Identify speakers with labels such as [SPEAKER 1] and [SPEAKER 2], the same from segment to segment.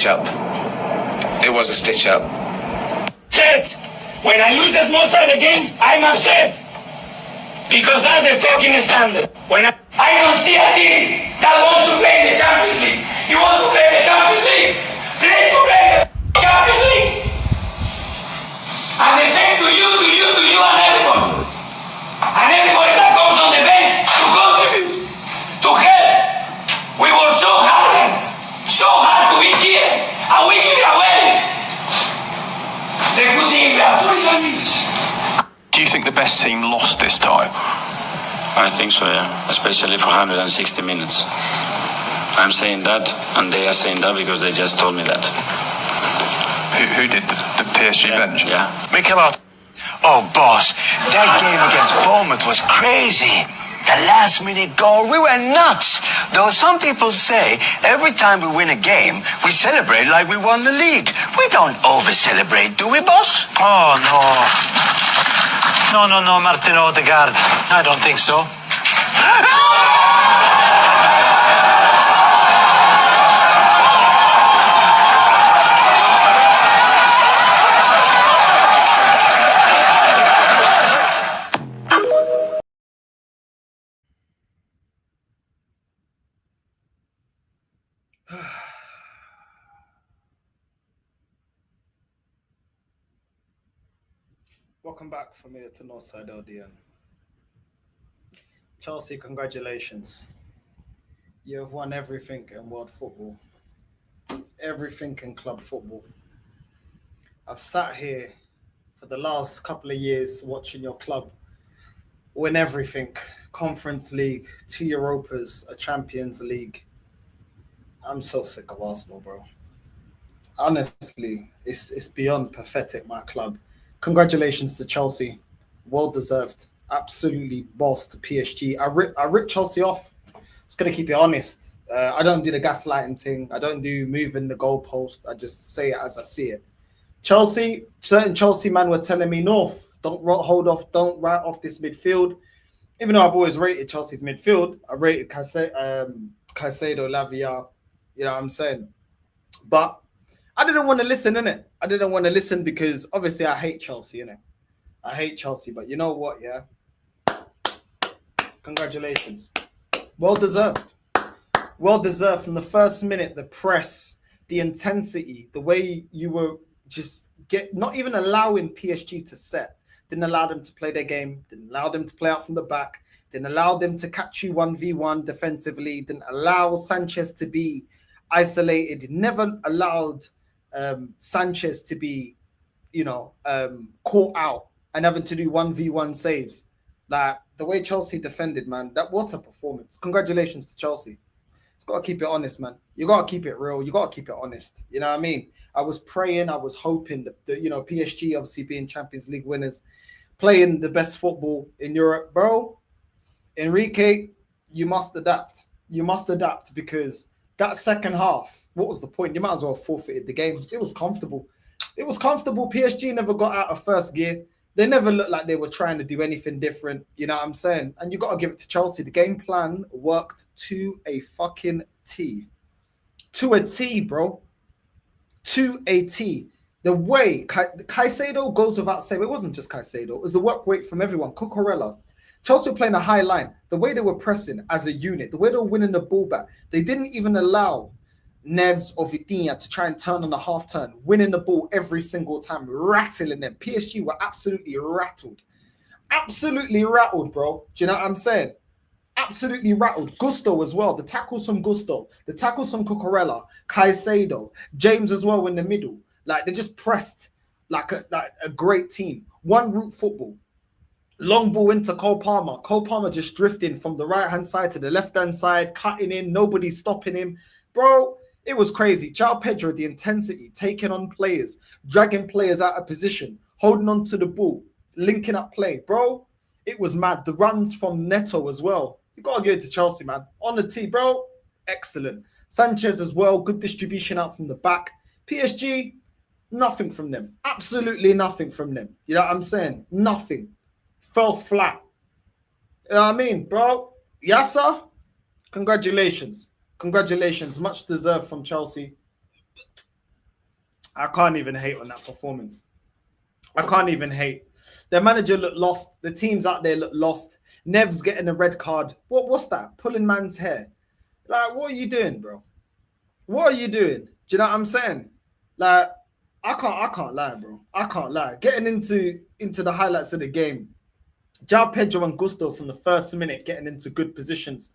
[SPEAKER 1] stitch-up. It was a stitch-up.
[SPEAKER 2] Upset. When I lose the small side games, I'm upset. Because that's the fucking standard. When I don't see a team that wants to play in the Champions League. You want to play in the Champions League? Play to play the Champions League. And the same to you and everybody. And everybody that comes on the bench to contribute, to help. We work so hard, so hard to be here, and we give it away. The good thing we have 45 minutes.
[SPEAKER 3] Do you think the best team lost this time?
[SPEAKER 4] I think so, yeah. Especially for 160 minutes. I'm saying that, and they are saying that because they just told me that.
[SPEAKER 3] Who did the PSG bench?
[SPEAKER 4] Yeah.
[SPEAKER 5] Mikel Arteta. Oh, boss, that game against Bournemouth was crazy. The last-minute goal, we were nuts. Though some people say every time we win a game, we celebrate like we won the league. We don't over-celebrate, do we, boss?
[SPEAKER 6] Oh, no. No, Martin Odegaard. I don't think so.
[SPEAKER 7] Welcome back from here to Northside LDN. Chelsea, congratulations. You have won everything in world football. Everything in club football. I've sat here for the last couple of years watching your club win everything. Conference League, 2 Europas, a Champions League. I'm so sick of Arsenal, bro. Honestly, it's beyond pathetic, my club. Congratulations to Chelsea. Well deserved. Absolutely bossed PSG. I ripped Chelsea off. Just going to keep it honest. I don't do the gaslighting thing. I don't do moving the goalpost. I just say it as I see it. Chelsea, certain Chelsea man were telling me, North, don't write off this midfield. Even though I've always rated Chelsea's midfield, I rated Caicedo, Lavia, you know what I'm saying? But I didn't want to listen, innit? I didn't want to listen because obviously I hate Chelsea, innit? I hate Chelsea, but you know what, yeah? Congratulations. Well deserved. Well deserved from the first minute, the press, the intensity, the way you were just not even allowing PSG to set. Didn't allow them to play their game. Didn't allow them to play out from the back. Didn't allow them to catch you 1v1 defensively. Didn't allow Sanchez to be isolated. Never allowed Sanchez to be, caught out and having to do 1v1 saves. Like the way Chelsea defended, man, what a performance. Congratulations to Chelsea. It's got to keep it honest, man. You got to keep it real. You got to keep it honest. You know what I mean? I was praying, I was hoping that, PSG obviously being Champions League winners, playing the best football in Europe. Bro, Enrique, you must adapt. You must adapt because that second half, what was the point? You might as well have forfeited the game. It was comfortable. It was comfortable. PSG never got out of first gear. They never looked like they were trying to do anything different. You know what I'm saying? And you got to give it to Chelsea. The game plan worked to a fucking T. To a T, bro. To a T. The way Caicedo goes without saying, it wasn't just Caicedo. It was the work rate from everyone. Cucurella. Chelsea were playing a high line. The way they were pressing as a unit, the way they were winning the ball back, they didn't even allow Neves or Vitinha to try and turn on a half turn, winning the ball every single time, rattling them. PSG were absolutely rattled. Absolutely rattled, bro. Do you know what I'm saying? Absolutely rattled. Gusto as well. The tackles from Gusto, the tackles from Cucurella, Caicedo, James as well in the middle. Like they just pressed like a great team. One route football. Long ball into Cole Palmer. Cole Palmer just drifting from the right-hand side to the left-hand side, cutting in, nobody stopping him. Bro, it was crazy. João Pedro, the intensity, taking on players, dragging players out of position, holding on to the ball, linking up play. Bro, it was mad. The runs from Neto as well. You got to give it to Chelsea, man. On the tee, bro, excellent. Sanchez as well, good distribution out from the back. PSG, nothing from them. Absolutely nothing from them. You know what I'm saying? Nothing. Fell flat. You know what I mean, bro? Yassa, congratulations. Congratulations. Much deserved from Chelsea. I can't even hate on that performance. I can't even hate. Their manager looked lost. The teams out there look lost. Nev's getting a red card. What's that? Pulling man's hair. Like, what are you doing, bro? What are you doing? Do you know what I'm saying? Like, I can't lie, bro. I can't lie. Getting into the highlights of the game, João Pedro and Gusto from the first minute getting into good positions.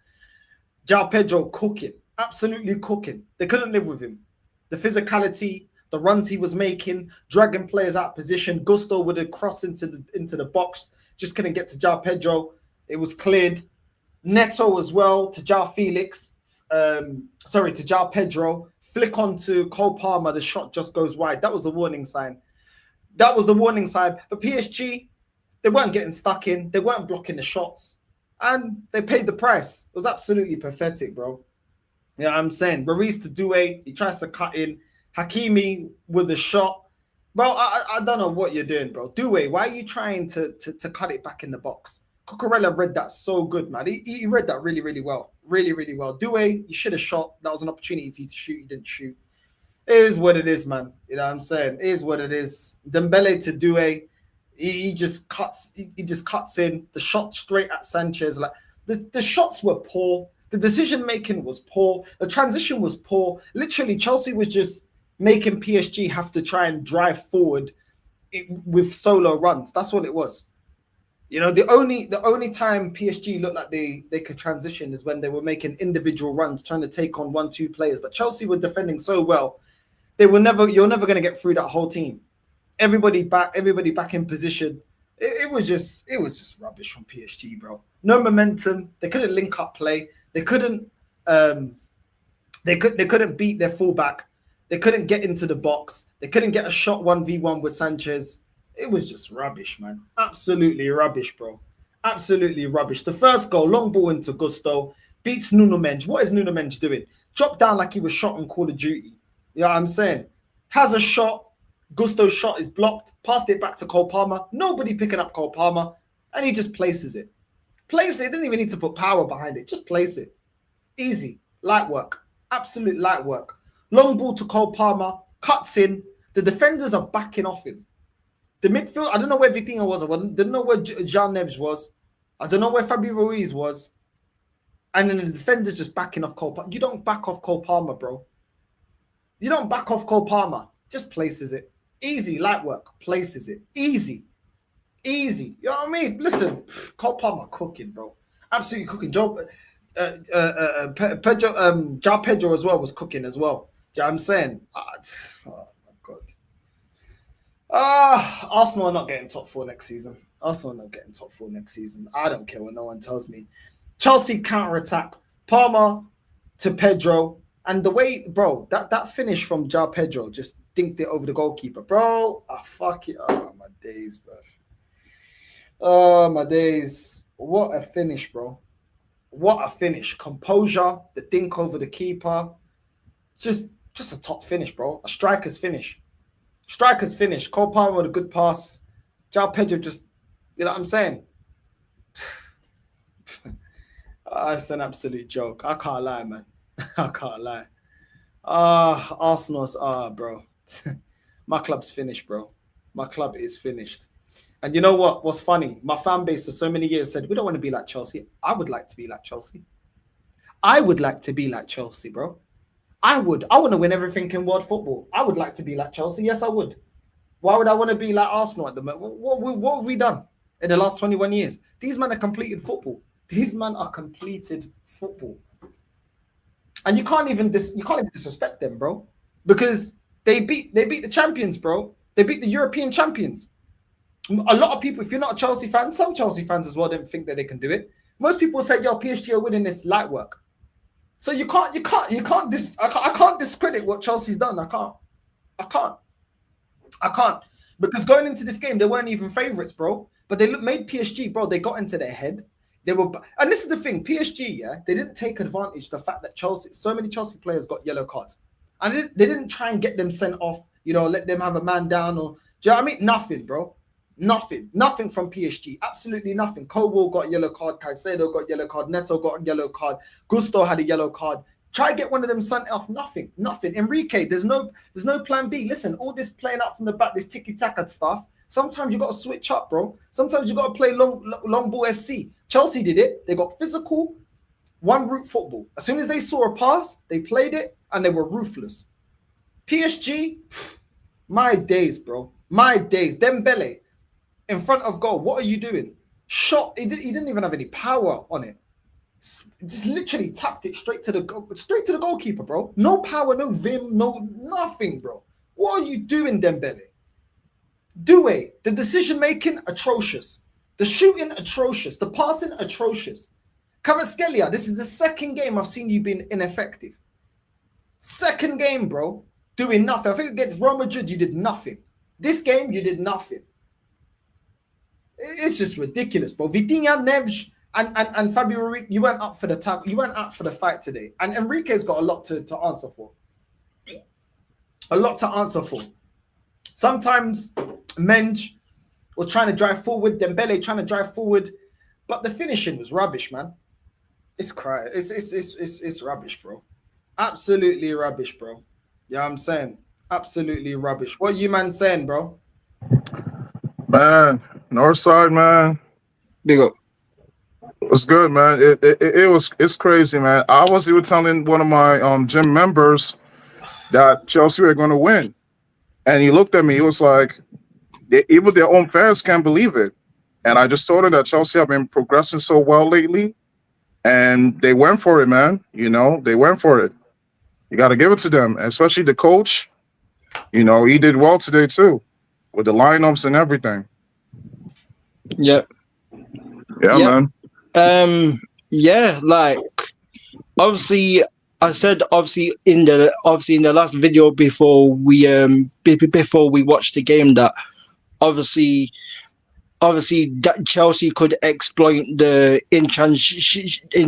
[SPEAKER 7] João Pedro cooking, absolutely cooking. They couldn't live with him. The physicality, the runs he was making, dragging players out of position. Gusto would have crossed into the box, just couldn't get to João Pedro. It was cleared. Neto as well to João Felix. To João Pedro. Flick on to Cole Palmer. The shot just goes wide. That was the warning sign. But PSG, they weren't getting stuck in. They weren't blocking the shots. And they paid the price. It was absolutely pathetic, bro. You know what I'm saying? Maurice to Doué. He tries to cut in. Hakimi with the shot. Bro, I don't know what you're doing, bro. Doué, why are you trying to cut it back in the box? Cucurella read that so good, man. He read that really, really well. Really, really well. Doué, you should have shot. That was an opportunity for you to shoot. You didn't shoot. It is what it is, man. You know what I'm saying? It is what it is. Dembele to Doué. He just cuts in the shot straight at Sanchez. Like the shots were poor. The decision making was poor. The transition was poor. Literally, Chelsea was just making PSG have to try and drive forward with solo runs. That's what it was. You know, the only time PSG looked like they could transition is when they were making individual runs, trying to take on 1-2 players. But Chelsea were defending so well, you're never going to get through that whole team. Everybody back in position. It was just rubbish from PSG, bro. No momentum. They couldn't link up play. They couldn't beat their fullback. They couldn't get into the box. They couldn't get a shot 1v1 with Sanchez. It was just rubbish, man. Absolutely rubbish, bro. Absolutely rubbish. The first goal, long ball into Gusto, beats Nuno Mendes. What is Nuno Mendes doing? Dropped down like he was shot on Call of Duty. You know what I'm saying? Has a shot. Gusto's shot is blocked. Passed it back to Cole Palmer. Nobody picking up Cole Palmer. And he just places it. Place it. Didn't even need to put power behind it. Just place it. Easy. Light work. Absolute light work. Long ball to Cole Palmer. Cuts in. The defenders are backing off him. The midfield, I don't know where Vitinha was. I didn't know where Jean Neves was. I don't know where Fabio Ruiz was. And then the defender's just backing off Cole Palmer. You don't back off Cole Palmer, bro. You don't back off Cole Palmer. Just places it. Easy, light work. Places it. Easy. Easy. You know what I mean? Listen, Cole Palmer cooking, bro. Absolutely cooking. João Pedro as well was cooking as well. You know what I'm saying? Oh, my God. Arsenal are not getting top 4 next season. I don't care what no one tells me. Chelsea counter-attack. Palmer to Pedro. And the way, bro, that finish from João Pedro just dinked it over the goalkeeper. Bro, fuck it. Oh, my days, bro. Oh, my days. What a finish, bro. What a finish. Composure, the dink over the keeper. Just a top finish, bro. A striker's finish. Cole Palmer with a good pass. João Pedro just, you know what I'm saying? It's an absolute joke. I can't lie, man. I can't lie. Arsenal's, bro. My club's finished, bro. My club is finished. And you know what? What's funny? My fan base for so many years said, we don't want to be like Chelsea. I would like to be like Chelsea. Bro. I want to win everything in world football. I would like to be like Chelsea. Yes, I would. Why would I want to be like Arsenal at the moment? What have we done in the last 21 years? These men are completed football. And you can't even disrespect them, bro, because they beat the champions, bro. They beat the European champions. A lot of people, if you're not a Chelsea fan, some Chelsea fans as well don't think that they can do it. Most people say, "Yo, PSG are winning this light work." So I can't discredit what Chelsea's done. I can't. Because going into this game, they weren't even favourites, bro. But they made PSG, bro. They got into their head. And this is the thing, PSG, yeah, they didn't take advantage of the fact that so many Chelsea players got yellow cards. And they didn't try and get them sent off, let them have a man down or, do you know what I mean? Nothing, bro. Nothing from PSG. Absolutely nothing. Cowell got yellow card. Caicedo got yellow card. Neto got yellow card. Gusto had a yellow card. Try get one of them sent off. Nothing. Enrique, there's no plan B. Listen, all this playing out from the back, this tiki-taka stuff. Sometimes you got to switch up, bro. Sometimes you got to play long ball FC. Chelsea did it. They got physical, one route football. As soon as they saw a pass, they played it and they were ruthless. PSG, my days, bro. My days. Dembele in front of goal. What are you doing? Shot. He didn't even have any power on it. Just literally tapped it straight to the goalkeeper, bro. No power, no vim, no nothing, bro. What are you doing, Dembele? Doué, the decision making atrocious, the shooting atrocious, the passing atrocious. Kvaratskhelia, this is the second game I've seen you being ineffective. Second game, bro, doing nothing. I think against Real Madrid you did nothing. This game you did nothing. It's just ridiculous, bro. Vitinha, Neves, and Fabio, you weren't up for the tackle. You weren't up for the fight today. And Enrique's got a lot to answer for. A lot to answer for. Sometimes Menge was trying to drive forward, Dembele trying to drive forward, but the finishing was rubbish, man. It's cry. It's rubbish, bro. Absolutely rubbish, bro. Yeah, I'm saying absolutely rubbish. What you man saying, bro?
[SPEAKER 8] Man, North Side, man.
[SPEAKER 9] Big up.
[SPEAKER 8] It's good, man. It's crazy, man. I was even telling one of my gym members that Chelsea were going to win, and he looked at me. He was like, even their own fans can't believe it. And I just told him that Chelsea have been progressing so well lately, and they went for it, man. You know, they went for it. You got to give it to them, especially the coach. You know, he did well today too, with the lineups and everything.
[SPEAKER 9] Yep.
[SPEAKER 8] Yeah, man.
[SPEAKER 9] Yeah, like obviously I said in the last video before we watched the game that obviously that Chelsea could exploit the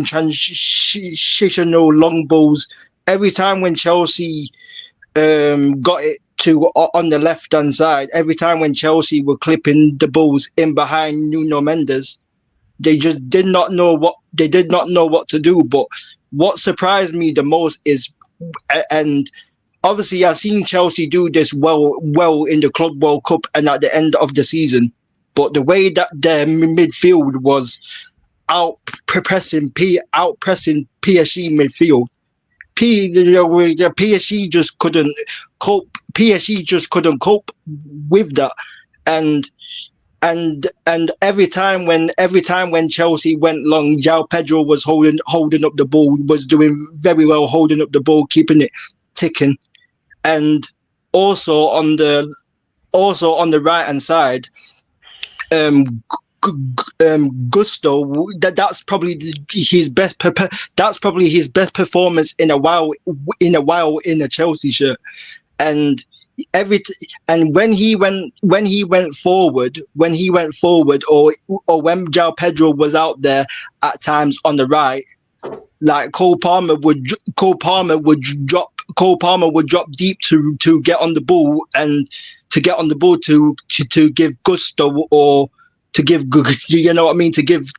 [SPEAKER 9] transitional long balls every time when Chelsea got it to on the left hand side. Every time when Chelsea were clipping the balls in behind Nuno Mendes, they just did not know what to do. But what surprised me the most is, and obviously I've seen Chelsea do this well in the Club World Cup and at the end of the season, but the way that their midfield was outpressing PSG midfield, the PSG just couldn't cope. PSG just couldn't cope with that, and every time when Chelsea went long, João Pedro was holding up the ball, was doing very well holding up the ball, keeping it ticking, and also on the right hand side, Gusto, that's probably his best performance in a while in a Chelsea shirt, and when he went forward, or when João Pedro was out there at times on the right, like Cole Palmer would drop deep to get on the ball and to give Gusto or to give, you know what I mean, to give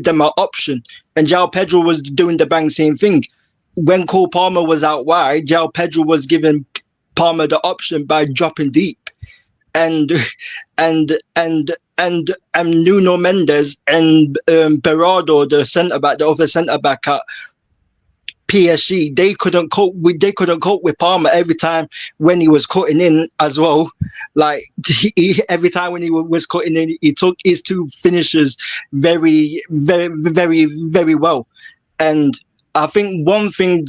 [SPEAKER 9] them an option. And João Pedro was doing the bang same thing. When Cole Palmer was out wide, João Pedro was giving Palmer the option by dropping deep, and Nuno Mendes and Berardo, the other centre back at PSG, they couldn't cope with Palmer every time when he was cutting in as well. Like every time when he was cutting in, he took his two finishes very, very, very, very well. And I think one thing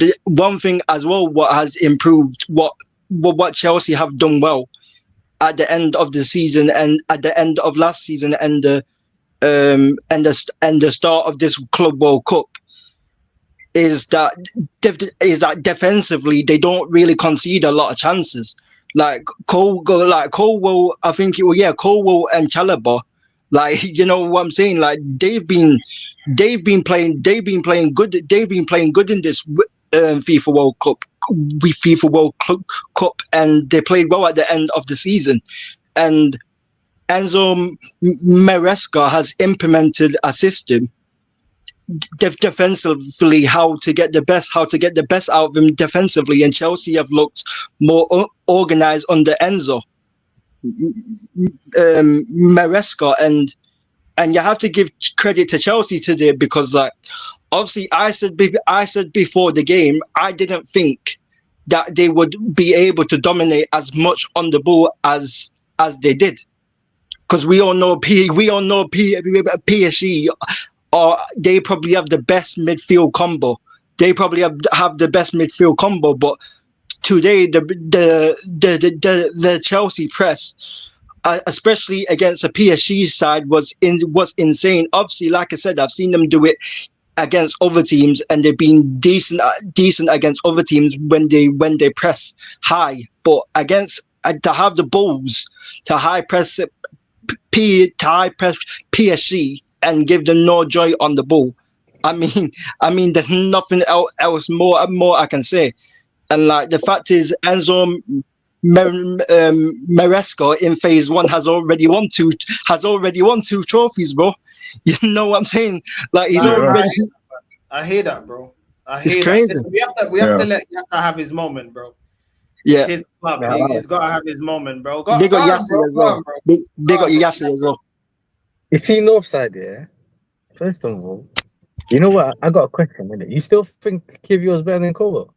[SPEAKER 9] as well, what has improved, what Chelsea have done well at the end of the season and at the end of last season and the start of this Club World Cup, is that defensively they don't really concede a lot of chances. Like Colwell and Chalobah, like, you know what I'm saying? Like they've been playing good in this FIFA World Cup, and they played well at the end of the season. And Enzo Maresca has implemented a system defensively, how to get the best out of him defensively, and Chelsea have looked more organized under Enzo Maresca, and you have to give credit to Chelsea today, because like obviously I said before the game, I didn't think that they would be able to dominate as much on the ball as they did, because we all know PSG, or they probably have the best midfield combo. They probably have the best midfield combo, but today the Chelsea press, especially against a PSG side, was insane. Obviously, like I said, I've seen them do it against other teams, and they've been decent against other teams when they press high. But against to have the balls to high press PSG and give them no joy on the ball, I mean, there's nothing else more I can say. And like the fact is, Enzo Maresca in phase one has already won two trophies, bro. You know what I'm saying? Like he's already.
[SPEAKER 7] I hear that, bro.
[SPEAKER 9] It's crazy.
[SPEAKER 7] We have to let Yassa have his moment, bro.
[SPEAKER 9] Yeah,
[SPEAKER 7] it's his club. He's got to have his moment, bro.
[SPEAKER 9] They got Yassi as well. They got Yassi as well.
[SPEAKER 10] You see Northside, yeah? First of all, you know what? I got a question, innit? You still think Kivio is better than Kobo?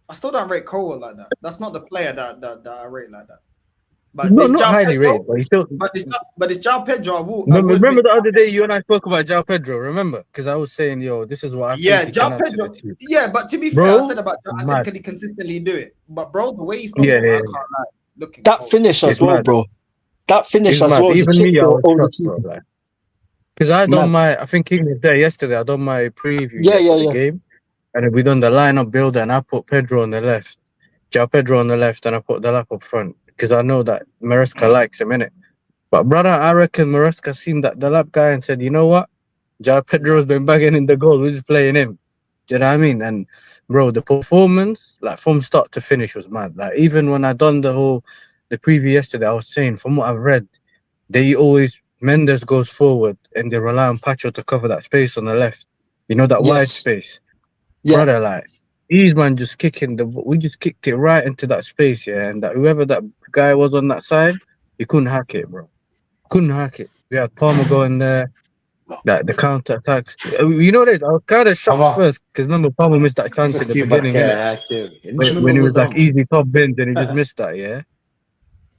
[SPEAKER 7] I still don't rate Cole like that. That's not the player that I rate like that. But
[SPEAKER 10] not highly rated, but he's still.
[SPEAKER 7] But it's João Pedro.
[SPEAKER 10] Remember the other day you and I spoke about João Pedro. Remember, because I was saying, "Yo, this is what I think."
[SPEAKER 7] João Pedro. Yeah, but to be fair, I said can he consistently do it? But bro, the way he's playing, I can't lie.
[SPEAKER 9] That finish as well, bro. That finish as well.
[SPEAKER 10] Even me, I was shocked, bro. Because I done I think he was there yesterday. I done my preview. The game, and we done the lineup builder, and I put Pedro on the left, João Pedro on the left, and I put the lap up front. Because I know that Maresca likes him, innit? But brother, I reckon Maresca seen that the lap guy and said, you know what? João Pedro's been bagging in the goal. We're just playing him. Do you know what I mean? And bro, the performance, like from start to finish, was mad. Like even when I done the preview yesterday, I was saying from what I've read, Mendes goes forward and they rely on Pacho to cover that space on the left. You know, that wide space. Yeah. Brother, like these man just we just kicked it right into that space, yeah. And that whoever that guy was on that side, he couldn't hack it, bro. Couldn't hack it. We had Palmer going there, like the counter attacks. You know this? I was kind of shocked first because remember Palmer missed that chance in the beginning, when he was like easy top bins and he just missed that, yeah.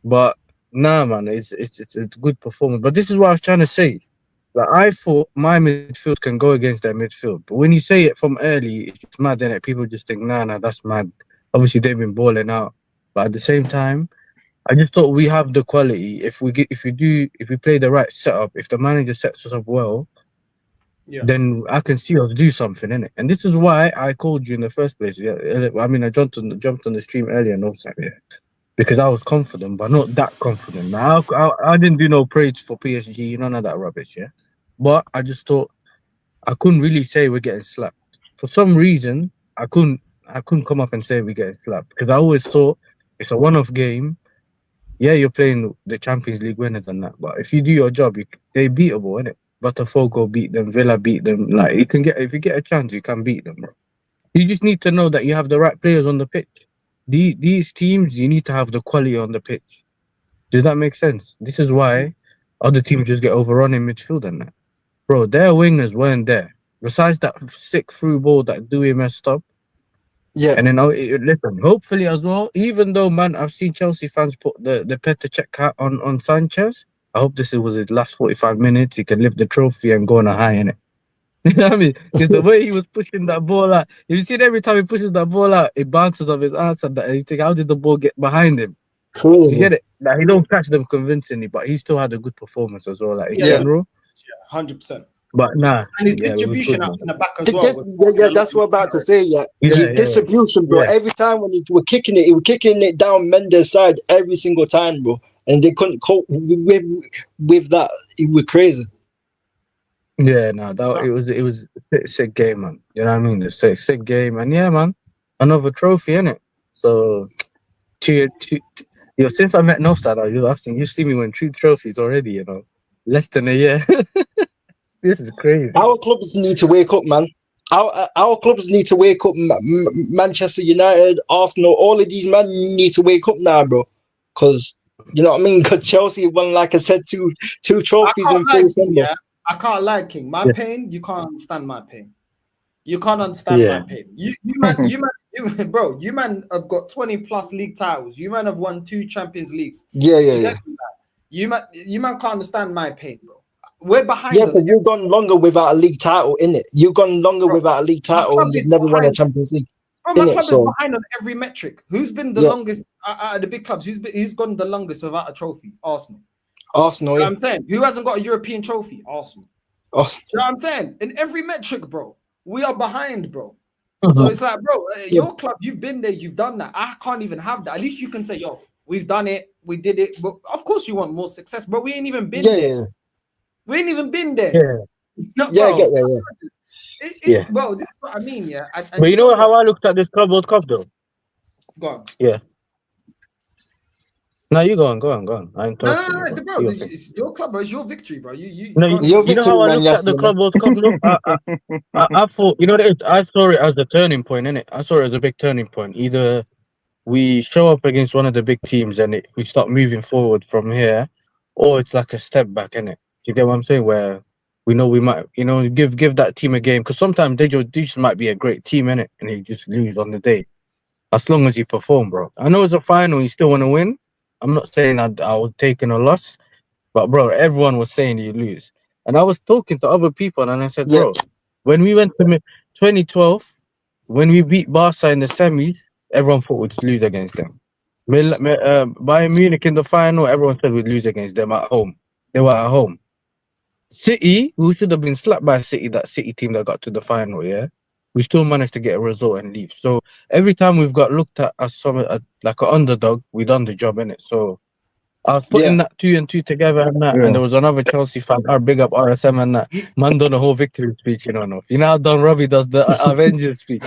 [SPEAKER 10] But nah, man, it's a good performance. But this is what I was trying to say. Like I thought my midfield can go against their midfield, but when you say it from early, it's just mad, innit? People just think, nah, that's mad. Obviously, they've been balling out, but at the same time, I just thought we have the quality. If we play the right setup, if the manager sets us up well, then I can see us do something, innit? And this is why I called you in the first place. Yeah, I mean, I jumped on the stream earlier and also, because I was confident, but not that confident. Now, I didn't do no praise for PSG, none of that rubbish, yeah. But I just thought I couldn't really say we're getting slapped. For some reason, I couldn't come up and say we're getting slapped because I always thought it's a one-off game. Yeah, you're playing the Champions League winners and that, but if you do your job, they're beatable, innit? Botafogo beat them, Villa beat them. Like if you get a chance, you can beat them, bro. You just need to know that you have the right players on the pitch. These teams, you need to have the quality on the pitch. Does that make sense? This is why other teams just get overrun in midfield and that. Bro, their wingers weren't there. Besides that sick through ball that Dewey messed up. Yeah. And then, listen, hopefully as well, even though, man, I've seen Chelsea fans put the Petr Cech hat on Sanchez. I hope this was his last 45 minutes. He can lift the trophy and go on a high, innit? You know what I mean? Because the way he was pushing that ball out, you seen every time he pushes that ball out, it bounces off his ass and that. And you think, how did the ball get behind him?
[SPEAKER 9] Crazy.
[SPEAKER 10] You get it? Like, he don't catch them convincingly, but he still had a good performance as well. Like in general.
[SPEAKER 7] 100%.
[SPEAKER 10] But nah.
[SPEAKER 7] And his distribution out in the back as well.
[SPEAKER 9] That's what I'm about to say. His distribution, bro. Every time when he were kicking it down Mendes' side every single time, bro. And they couldn't cope with that. It was crazy.
[SPEAKER 10] Yeah, no, it was a sick game, man. You know what I mean? It's a sick game, and yeah, man, another trophy, innit? So, since I met Northside, you've seen me win 2 trophies already. You know, less than a year. This is crazy.
[SPEAKER 9] Our clubs need to wake up, man. Our clubs need to wake up. Manchester United, Arsenal, all of these men need to wake up now, bro. Because you know what I mean. Because Chelsea won, like I said, two
[SPEAKER 7] I
[SPEAKER 9] trophies
[SPEAKER 7] can't
[SPEAKER 9] in
[SPEAKER 7] lie,
[SPEAKER 9] phase
[SPEAKER 7] King,
[SPEAKER 9] one.
[SPEAKER 7] yeah. I can't lie, King. My pain, you can't understand my pain. You can't understand my pain. You man, bro. You man have got 20+ league titles. You man have won 2 Champions Leagues.
[SPEAKER 9] Yeah.
[SPEAKER 7] You man can't understand my pain, bro. We're behind.
[SPEAKER 9] Yeah, because you've gone longer without a league title, innit? You've gone longer without a league title, and you've never won a Champions League.
[SPEAKER 7] Bro, my club is behind on every metric. Who's been the longest out of the big clubs? Who's gone the longest without a trophy? Arsenal.
[SPEAKER 9] Arsenal,
[SPEAKER 7] you know what I'm saying? Who hasn't got a European trophy? Arsenal. You know what I'm saying? In every metric, bro, we are behind, bro. So it's like, bro, your club, you've been there, you've done that. I can't even have that. At least you can say, yo, we've done it, we did it. But of course you want more success, but we ain't even been there. We ain't even been there. No, bro.
[SPEAKER 10] Bro,
[SPEAKER 7] this is what I mean, yeah.
[SPEAKER 10] But you know how I looked at this Club World Cup, though?
[SPEAKER 7] Go on.
[SPEAKER 10] Yeah. No, you go on. I'm
[SPEAKER 7] No,
[SPEAKER 10] talking.
[SPEAKER 7] bro. It's your club, bro. It's your victory, bro. You
[SPEAKER 10] know how I looked at the Club World Cup? No? I thought, you know, I saw it as a turning point, innit? I saw it as a big turning point. Either we show up against one of the big teams and we start moving forward from here, or it's like a step back, innit? Do you get what I'm saying? Where we know we might, you know, give that team a game, because sometimes they just might be a great team, innit? And you just lose on the day. As long as you perform, bro. I know it's a final, you still want to win. I'm not saying I was taking a loss, but bro, everyone was saying you lose. And I was talking to other people and I said, bro, when we went to 2012, when we beat Barca in the semis, everyone thought we'd lose against them. Bayern Munich in the final, everyone said we'd lose against them at home. They were at home. City, who should have been slapped by City, that City team that got to the final, yeah, we still managed to get a result and leave. So every time we've got looked at as like an underdog, we done the job, innit? So I was putting that 2 and 2 together and that, and there was another Chelsea fan, our big up RSM and that. Man done a whole victory speech, you know. You know how Don Robbie does the Avengers speech?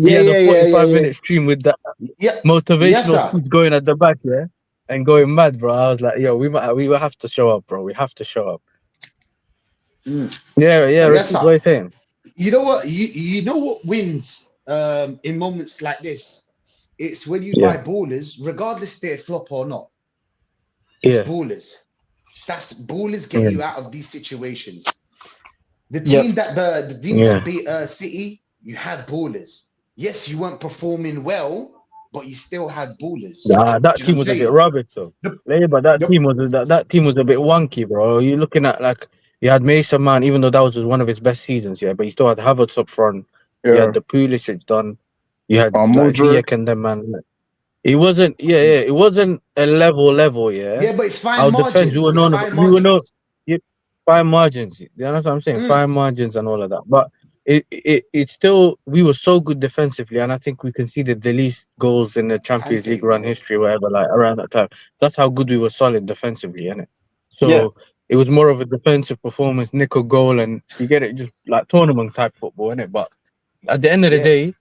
[SPEAKER 10] He had a 45-minute stream with that motivational speech going at the back, yeah, and going mad, bro. I was like, yo, we will have to show up, bro. We have to show up. Yeah, Rashid, what are you saying?
[SPEAKER 11] You know what? You know what wins in moments like this? It's when you buy ballers, regardless if they flop or not. It's ballers. That's ballers get you out of these situations. The team that beat City, you had ballers. Yes, you weren't performing well, but you still had ballers.
[SPEAKER 10] Nah, that team was a bit rubbish though. But that team was a bit wonky, bro. You're looking at like you had Mason Mount, even though that was one of his best seasons, but you still had Havertz up front. You had the Pulisic done. You had Ziyech and them, man. It wasn't, it wasn't a level,
[SPEAKER 11] Yeah, but it's fine
[SPEAKER 10] Our
[SPEAKER 11] margins.
[SPEAKER 10] defense, we were fine margins. You know what I'm saying? Fine margins and all of that. But it still, we were so good defensively, and I think we conceded the least goals in the Champions League run history, whatever, like around that time. That's how good we were solid defensively, innit? So it was more of a defensive performance, nickel goal, and you get it, just like tournament type football, innit? But at the end of the day,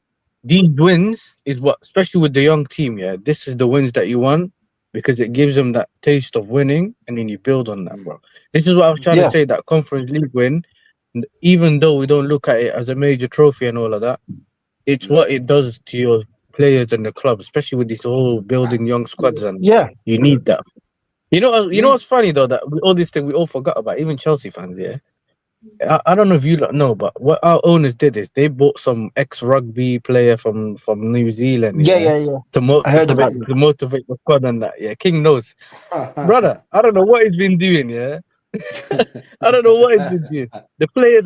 [SPEAKER 10] these wins is what, especially with the young team, this is the wins that you want, because it gives them that taste of winning, and then you build on that, bro. This is what I was trying to say, that Conference League win, even though we don't look at it as a major trophy and all of that, it's what it does to your players and the club, especially with this whole building young squads, and you need that. You know what's funny though, that all this thing we all forgot about, even Chelsea fans, I don't know if you know, but what our owners did is they bought some ex-rugby player from New Zealand. To motivate the squad and that. Yeah, King knows. Brother, I don't know what he's been doing, I don't know what he's been doing. The players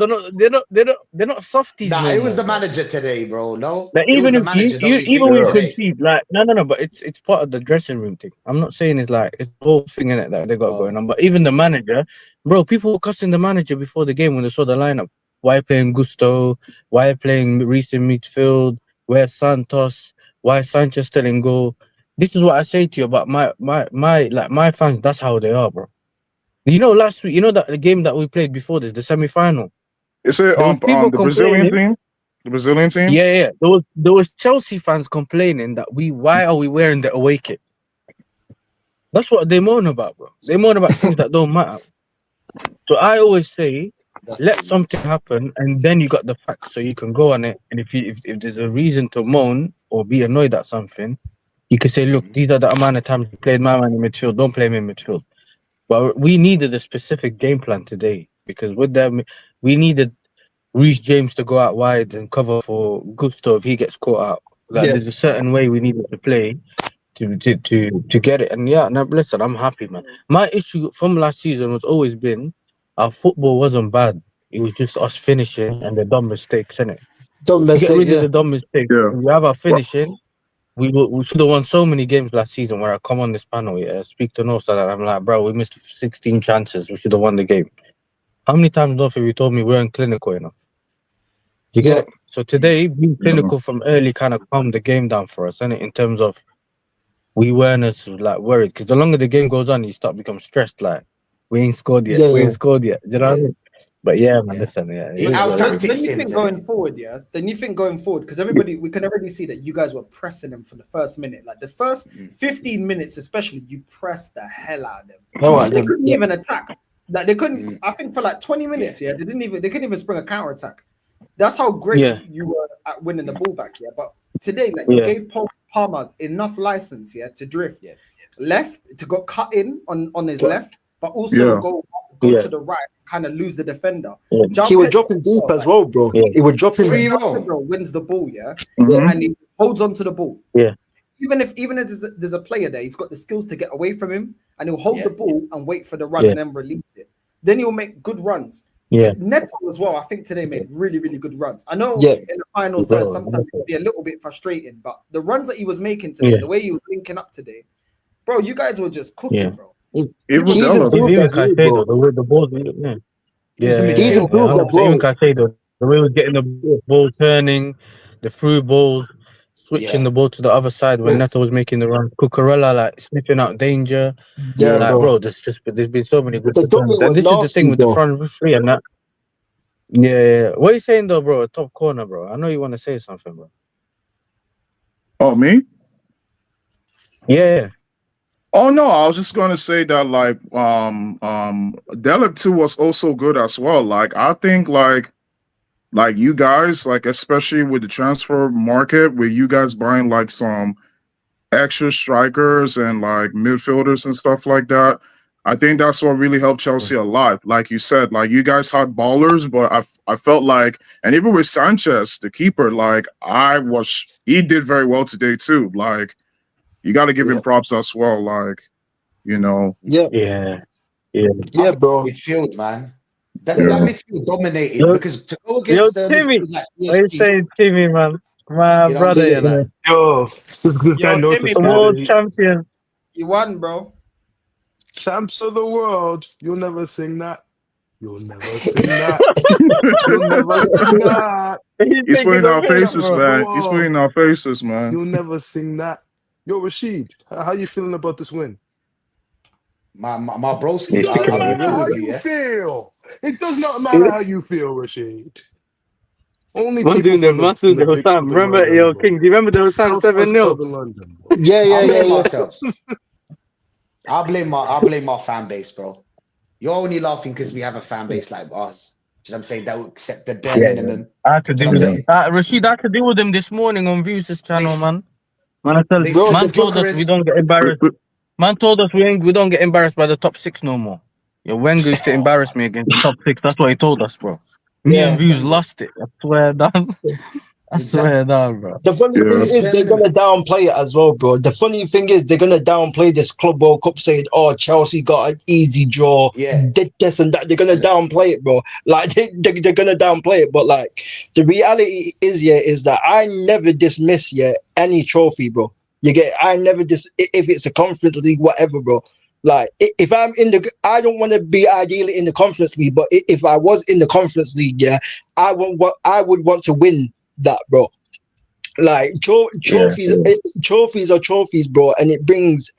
[SPEAKER 10] they're not softies.
[SPEAKER 11] Nah,
[SPEAKER 10] no
[SPEAKER 11] it was
[SPEAKER 10] more,
[SPEAKER 11] the manager today, bro. No,
[SPEAKER 10] like, even if we concede, like no, but it's part of the dressing room thing. I'm not saying it's like it's the whole thing in it that they got going on, but even the manager, bro, people were cussing the manager before the game when they saw the lineup. Why playing Gusto? Why playing Reece in midfield? Where's Santos? Why Sanchez still in goal? This is what I say to you about my fans. That's how they are, bro. You know, last week, that the game that we played before this, the semi-final.
[SPEAKER 8] Is it the Brazilian team? The Brazilian team?
[SPEAKER 10] Yeah. There was Chelsea fans complaining that why are we wearing the away kit? That's what they moan about, bro. They moan about things that don't matter. So I always say, let something happen, and then you got the facts, so you can go on it. And if there's a reason to moan or be annoyed at something, you can say, look, these are the amount of times you played my man in midfield. Don't play him in midfield. But we needed a specific game plan today, because with them, we needed Reece James to go out wide and cover for Gusto if he gets caught out. Like there's a certain way we needed to play to get it. And yeah, now listen, I'm happy, man. My issue from last season was always been our football wasn't bad. It was just us finishing and the dumb mistakes, innit?
[SPEAKER 9] Dumb
[SPEAKER 10] To get
[SPEAKER 9] mistake,
[SPEAKER 10] rid of the dumb mistakes, we have our finishing. We should have won so many games last season where I come on this panel, speak to Nosa, and I'm like, bro, we missed 16 chances. We should have won the game. How many times, Nosa, you told me we weren't clinical enough? You get it? So today, being clinical from early kind of calmed the game down for us, innit? In terms of we weren't as like worried, because the longer the game goes on, you start become stressed. Like we ain't scored yet. We ain't scored yet. Do you know what I mean? But yeah, man, listen,
[SPEAKER 7] Then you think going forward, because everybody, we can already see that you guys were pressing them for the first minute. Like the first 15 minutes, especially, you pressed the hell out of them. They couldn't even attack. Like they couldn't. I think for like 20 minutes, they couldn't even spring a counter attack. That's how great you were at winning the ball back, But today, like you gave Palmer enough license, to drift, left to go cut in on his left, but also go to the right, kind of lose the defender.
[SPEAKER 9] He was dropping deep as well, bro. He was dropping.
[SPEAKER 7] Bro wins the ball, and he holds on to the ball. Even if there's a player there, he's got the skills to get away from him, and he'll hold the ball and wait for the run and then release it. Then he'll make good runs. Neto as well, I think today made really, really good runs. I know in the final third sometimes it can be a little bit frustrating, but the runs that he was making today, the way he was linking up today, bro, you guys were just cooking, bro.
[SPEAKER 10] Even Caicedo, the way the balls,
[SPEAKER 9] he's improved as well.
[SPEAKER 10] Even Caicedo, the way he was getting the ball turning, the through balls, switching the ball to the other side when Neto was making the run. Cucurella like sniffing out danger. Bro, there's been so many good performances. And this is the thing with the front three and that. What are you saying though, bro? Top corner, bro. I know you want to say something, bro.
[SPEAKER 8] Oh, me?
[SPEAKER 10] Yeah.
[SPEAKER 8] Oh no, I was just gonna say that like Delip 2 was also good as well. Like I think like you guys, like especially with the transfer market, with you guys buying like some extra strikers and like midfielders and stuff like that, I think that's what really helped Chelsea a lot. Like you said, like you guys had ballers, but I felt like, and even with Sanchez, the keeper, like he did very well today too. Like you got to give him props as well. Like, you know.
[SPEAKER 9] Yeah, bro.
[SPEAKER 11] Midfield, man. That midfield dominated because to go against the
[SPEAKER 10] Timmy,
[SPEAKER 11] midfield like
[SPEAKER 10] what are you saying, Timmy, man? My brother,
[SPEAKER 12] Yo, this guy noticed
[SPEAKER 10] the world champion.
[SPEAKER 7] You won, bro.
[SPEAKER 12] Champs of the world. You'll never sing that. You'll never sing that. You'll never sing that.
[SPEAKER 8] He's putting our faces, man. He's putting our faces, man.
[SPEAKER 12] You'll never sing that. Yo, Rashid, how you feeling about this win?
[SPEAKER 11] My broski,
[SPEAKER 12] It doesn't matter how you feel. It does not matter how you feel, Rashid. Only people from the
[SPEAKER 10] remember, yo, King, do you remember the time 7-0?
[SPEAKER 11] I'll blame my fan base, bro. You're only laughing because we have a fan base like ours. Do you know what I'm saying? That will accept the bare minimum.
[SPEAKER 10] I had to deal with him. Rashid, I had to deal with him this morning on Views' channel, man. Man told us we don't get embarrassed. Man told us we don't get embarrassed by the top 6 no more. Yo, Wenger used to embarrass me against the top 6. That's what he told us, bro. Me and Views lost it. I swear down. I swear down, bro.
[SPEAKER 9] The funny thing is they're gonna downplay it as well, bro. The funny thing is they're gonna downplay this Club World Cup, saying, "Oh, Chelsea got an easy draw." This and that. They're gonna downplay it, bro. Like they're gonna downplay it, but like the reality is that I never dismiss any trophy, bro. I never if it's a Conference League, whatever, bro. Like if I'm I don't want to be ideally in the Conference League, but if I was in the Conference League, I would want to win that, bro. Like trophies are trophies, bro, and it brings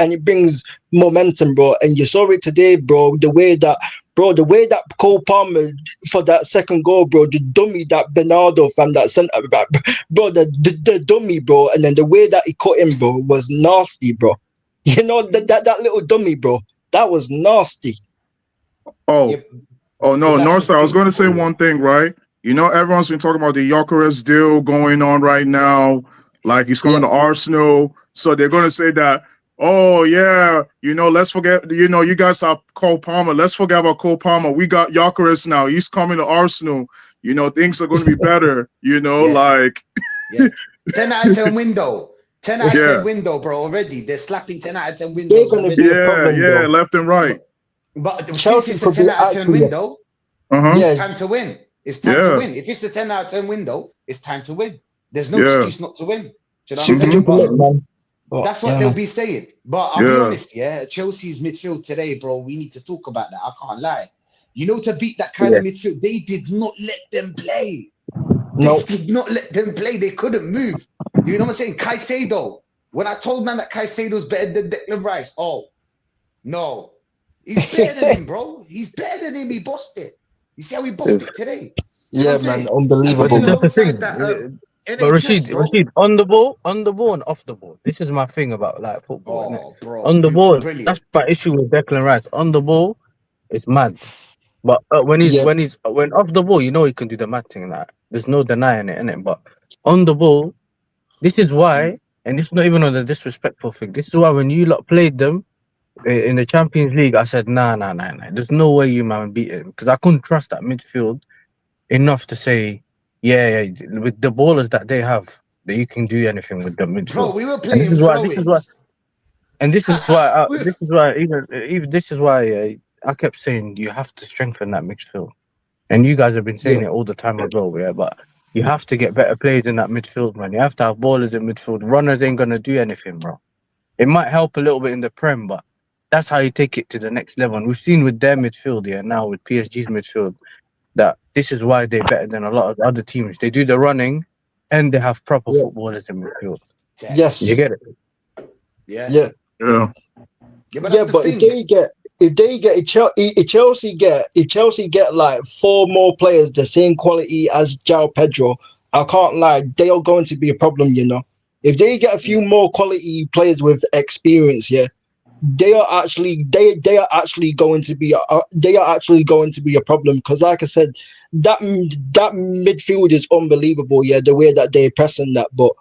[SPEAKER 9] momentum, bro. And you saw it today, bro. The way that Cole Palmer for that second goal, bro, the dummy that Bernardo from that centre back, bro, the dummy, bro, and then the way that he cut him, bro, was nasty, bro. You know that little dummy, bro, that was nasty.
[SPEAKER 8] Oh, Oh no,
[SPEAKER 11] Because that's the
[SPEAKER 8] Northside. I was going to say
[SPEAKER 11] thing.
[SPEAKER 8] one thing, right? You know, everyone's been talking about the Gyökeres deal going on right now. Like he's coming to Arsenal, so they're going to say that. Oh yeah, you know, let's forget. You know, you guys have Cole Palmer. Let's forget about Cole Palmer. We got Gyökeres now. He's coming to Arsenal. You know, things are going to be better. You know,
[SPEAKER 11] Yeah.
[SPEAKER 8] like
[SPEAKER 11] Yeah. 10 out of 10 window. 10 out of 10
[SPEAKER 8] yeah,
[SPEAKER 11] window, bro. Already. They're slapping 10 out of 10
[SPEAKER 9] They're
[SPEAKER 11] windows
[SPEAKER 9] gonna be
[SPEAKER 11] already.
[SPEAKER 9] a problem
[SPEAKER 8] yeah,
[SPEAKER 9] though.
[SPEAKER 8] left and right.
[SPEAKER 11] But since
[SPEAKER 9] Chelsea
[SPEAKER 11] it's a
[SPEAKER 9] could
[SPEAKER 11] 10
[SPEAKER 9] be
[SPEAKER 11] out of 10
[SPEAKER 9] actually,
[SPEAKER 11] window,
[SPEAKER 8] Uh-huh.
[SPEAKER 11] it's
[SPEAKER 9] yeah,
[SPEAKER 11] time to win. It's time to
[SPEAKER 8] Yeah,
[SPEAKER 11] win. If it's a 10 out of 10 window, it's time to win. There's no
[SPEAKER 8] yeah.
[SPEAKER 11] excuse not to win. Do you know what I'm
[SPEAKER 9] super
[SPEAKER 11] saying?
[SPEAKER 8] Mm-hmm.
[SPEAKER 9] triple
[SPEAKER 11] But
[SPEAKER 9] it, man. But
[SPEAKER 11] that's what
[SPEAKER 9] yeah,
[SPEAKER 11] they'll
[SPEAKER 9] man.
[SPEAKER 11] be saying. But I'll be
[SPEAKER 8] Yeah.
[SPEAKER 11] honest, yeah. Chelsea's midfield today, bro. We need to talk about that. I can't lie. You know, to beat that kind
[SPEAKER 10] Yeah.
[SPEAKER 11] of midfield, they did not let them play. They
[SPEAKER 9] No,
[SPEAKER 11] did not let them play. They couldn't move. You know what I'm saying? Caicedo. When I told man that Caicedo's better than Declan Rice, oh no, he's better than him, bro. He's better than him. He bossed it. You see how he bossed it today? You know what
[SPEAKER 9] yeah,
[SPEAKER 11] I'm
[SPEAKER 9] man,
[SPEAKER 11] saying? And
[SPEAKER 10] But
[SPEAKER 9] unbelievable,
[SPEAKER 11] playing
[SPEAKER 10] that's
[SPEAKER 9] man.
[SPEAKER 10] the
[SPEAKER 11] alongside
[SPEAKER 10] thing.
[SPEAKER 11] that
[SPEAKER 10] But
[SPEAKER 11] NHS,
[SPEAKER 10] Rashid,
[SPEAKER 11] bro.
[SPEAKER 10] on the ball and off the ball. This is my thing about like football, innit?
[SPEAKER 11] Oh, bro,
[SPEAKER 10] On the ball, that's
[SPEAKER 11] brilliant.
[SPEAKER 10] my issue with Declan Rice. On the ball, it's mad. But
[SPEAKER 9] Yeah,
[SPEAKER 10] when off the ball, you know he can do the mad thing. Like there's no denying it, innit? But on the ball, this is why, and it's not even on the disrespectful thing. This is why when you lot played them in the Champions League, I said, nah. There's no way you man beat it because I couldn't trust that midfield enough to say, yeah, with the ballers that they have, that you can do anything with the
[SPEAKER 11] Bro,
[SPEAKER 10] midfield.
[SPEAKER 11] we were
[SPEAKER 10] And
[SPEAKER 11] playing throw-ins. We-
[SPEAKER 10] this is why even this is why I kept saying you have to strengthen that midfield. And you guys have been
[SPEAKER 9] yeah,
[SPEAKER 10] saying it all the time as well, yeah. But you have to get better players in that midfield, man. You have to have ballers in midfield. Runners ain't gonna do anything, bro. It might help a little bit in the Prem, but that's how you take it to the next level. And we've seen with their midfield, yeah, now with PSG's midfield, that this is why they're better than a lot of other teams. They do the running, and they have proper
[SPEAKER 9] yeah,
[SPEAKER 10] footballers in midfield. You
[SPEAKER 9] yes,
[SPEAKER 10] get it?
[SPEAKER 11] Yeah.
[SPEAKER 9] yeah.
[SPEAKER 8] Yeah.
[SPEAKER 11] Yeah, but
[SPEAKER 9] Yeah,
[SPEAKER 11] that's the
[SPEAKER 9] but
[SPEAKER 11] thing.
[SPEAKER 9] if Chelsea get like four more players the same quality as João Pedro, I can't lie, they are going to be a problem, you know. If they get a few more quality players with experience, yeah, they are actually going to be a problem because, like I said, that midfield is unbelievable. Yeah, the way that they pressing that, but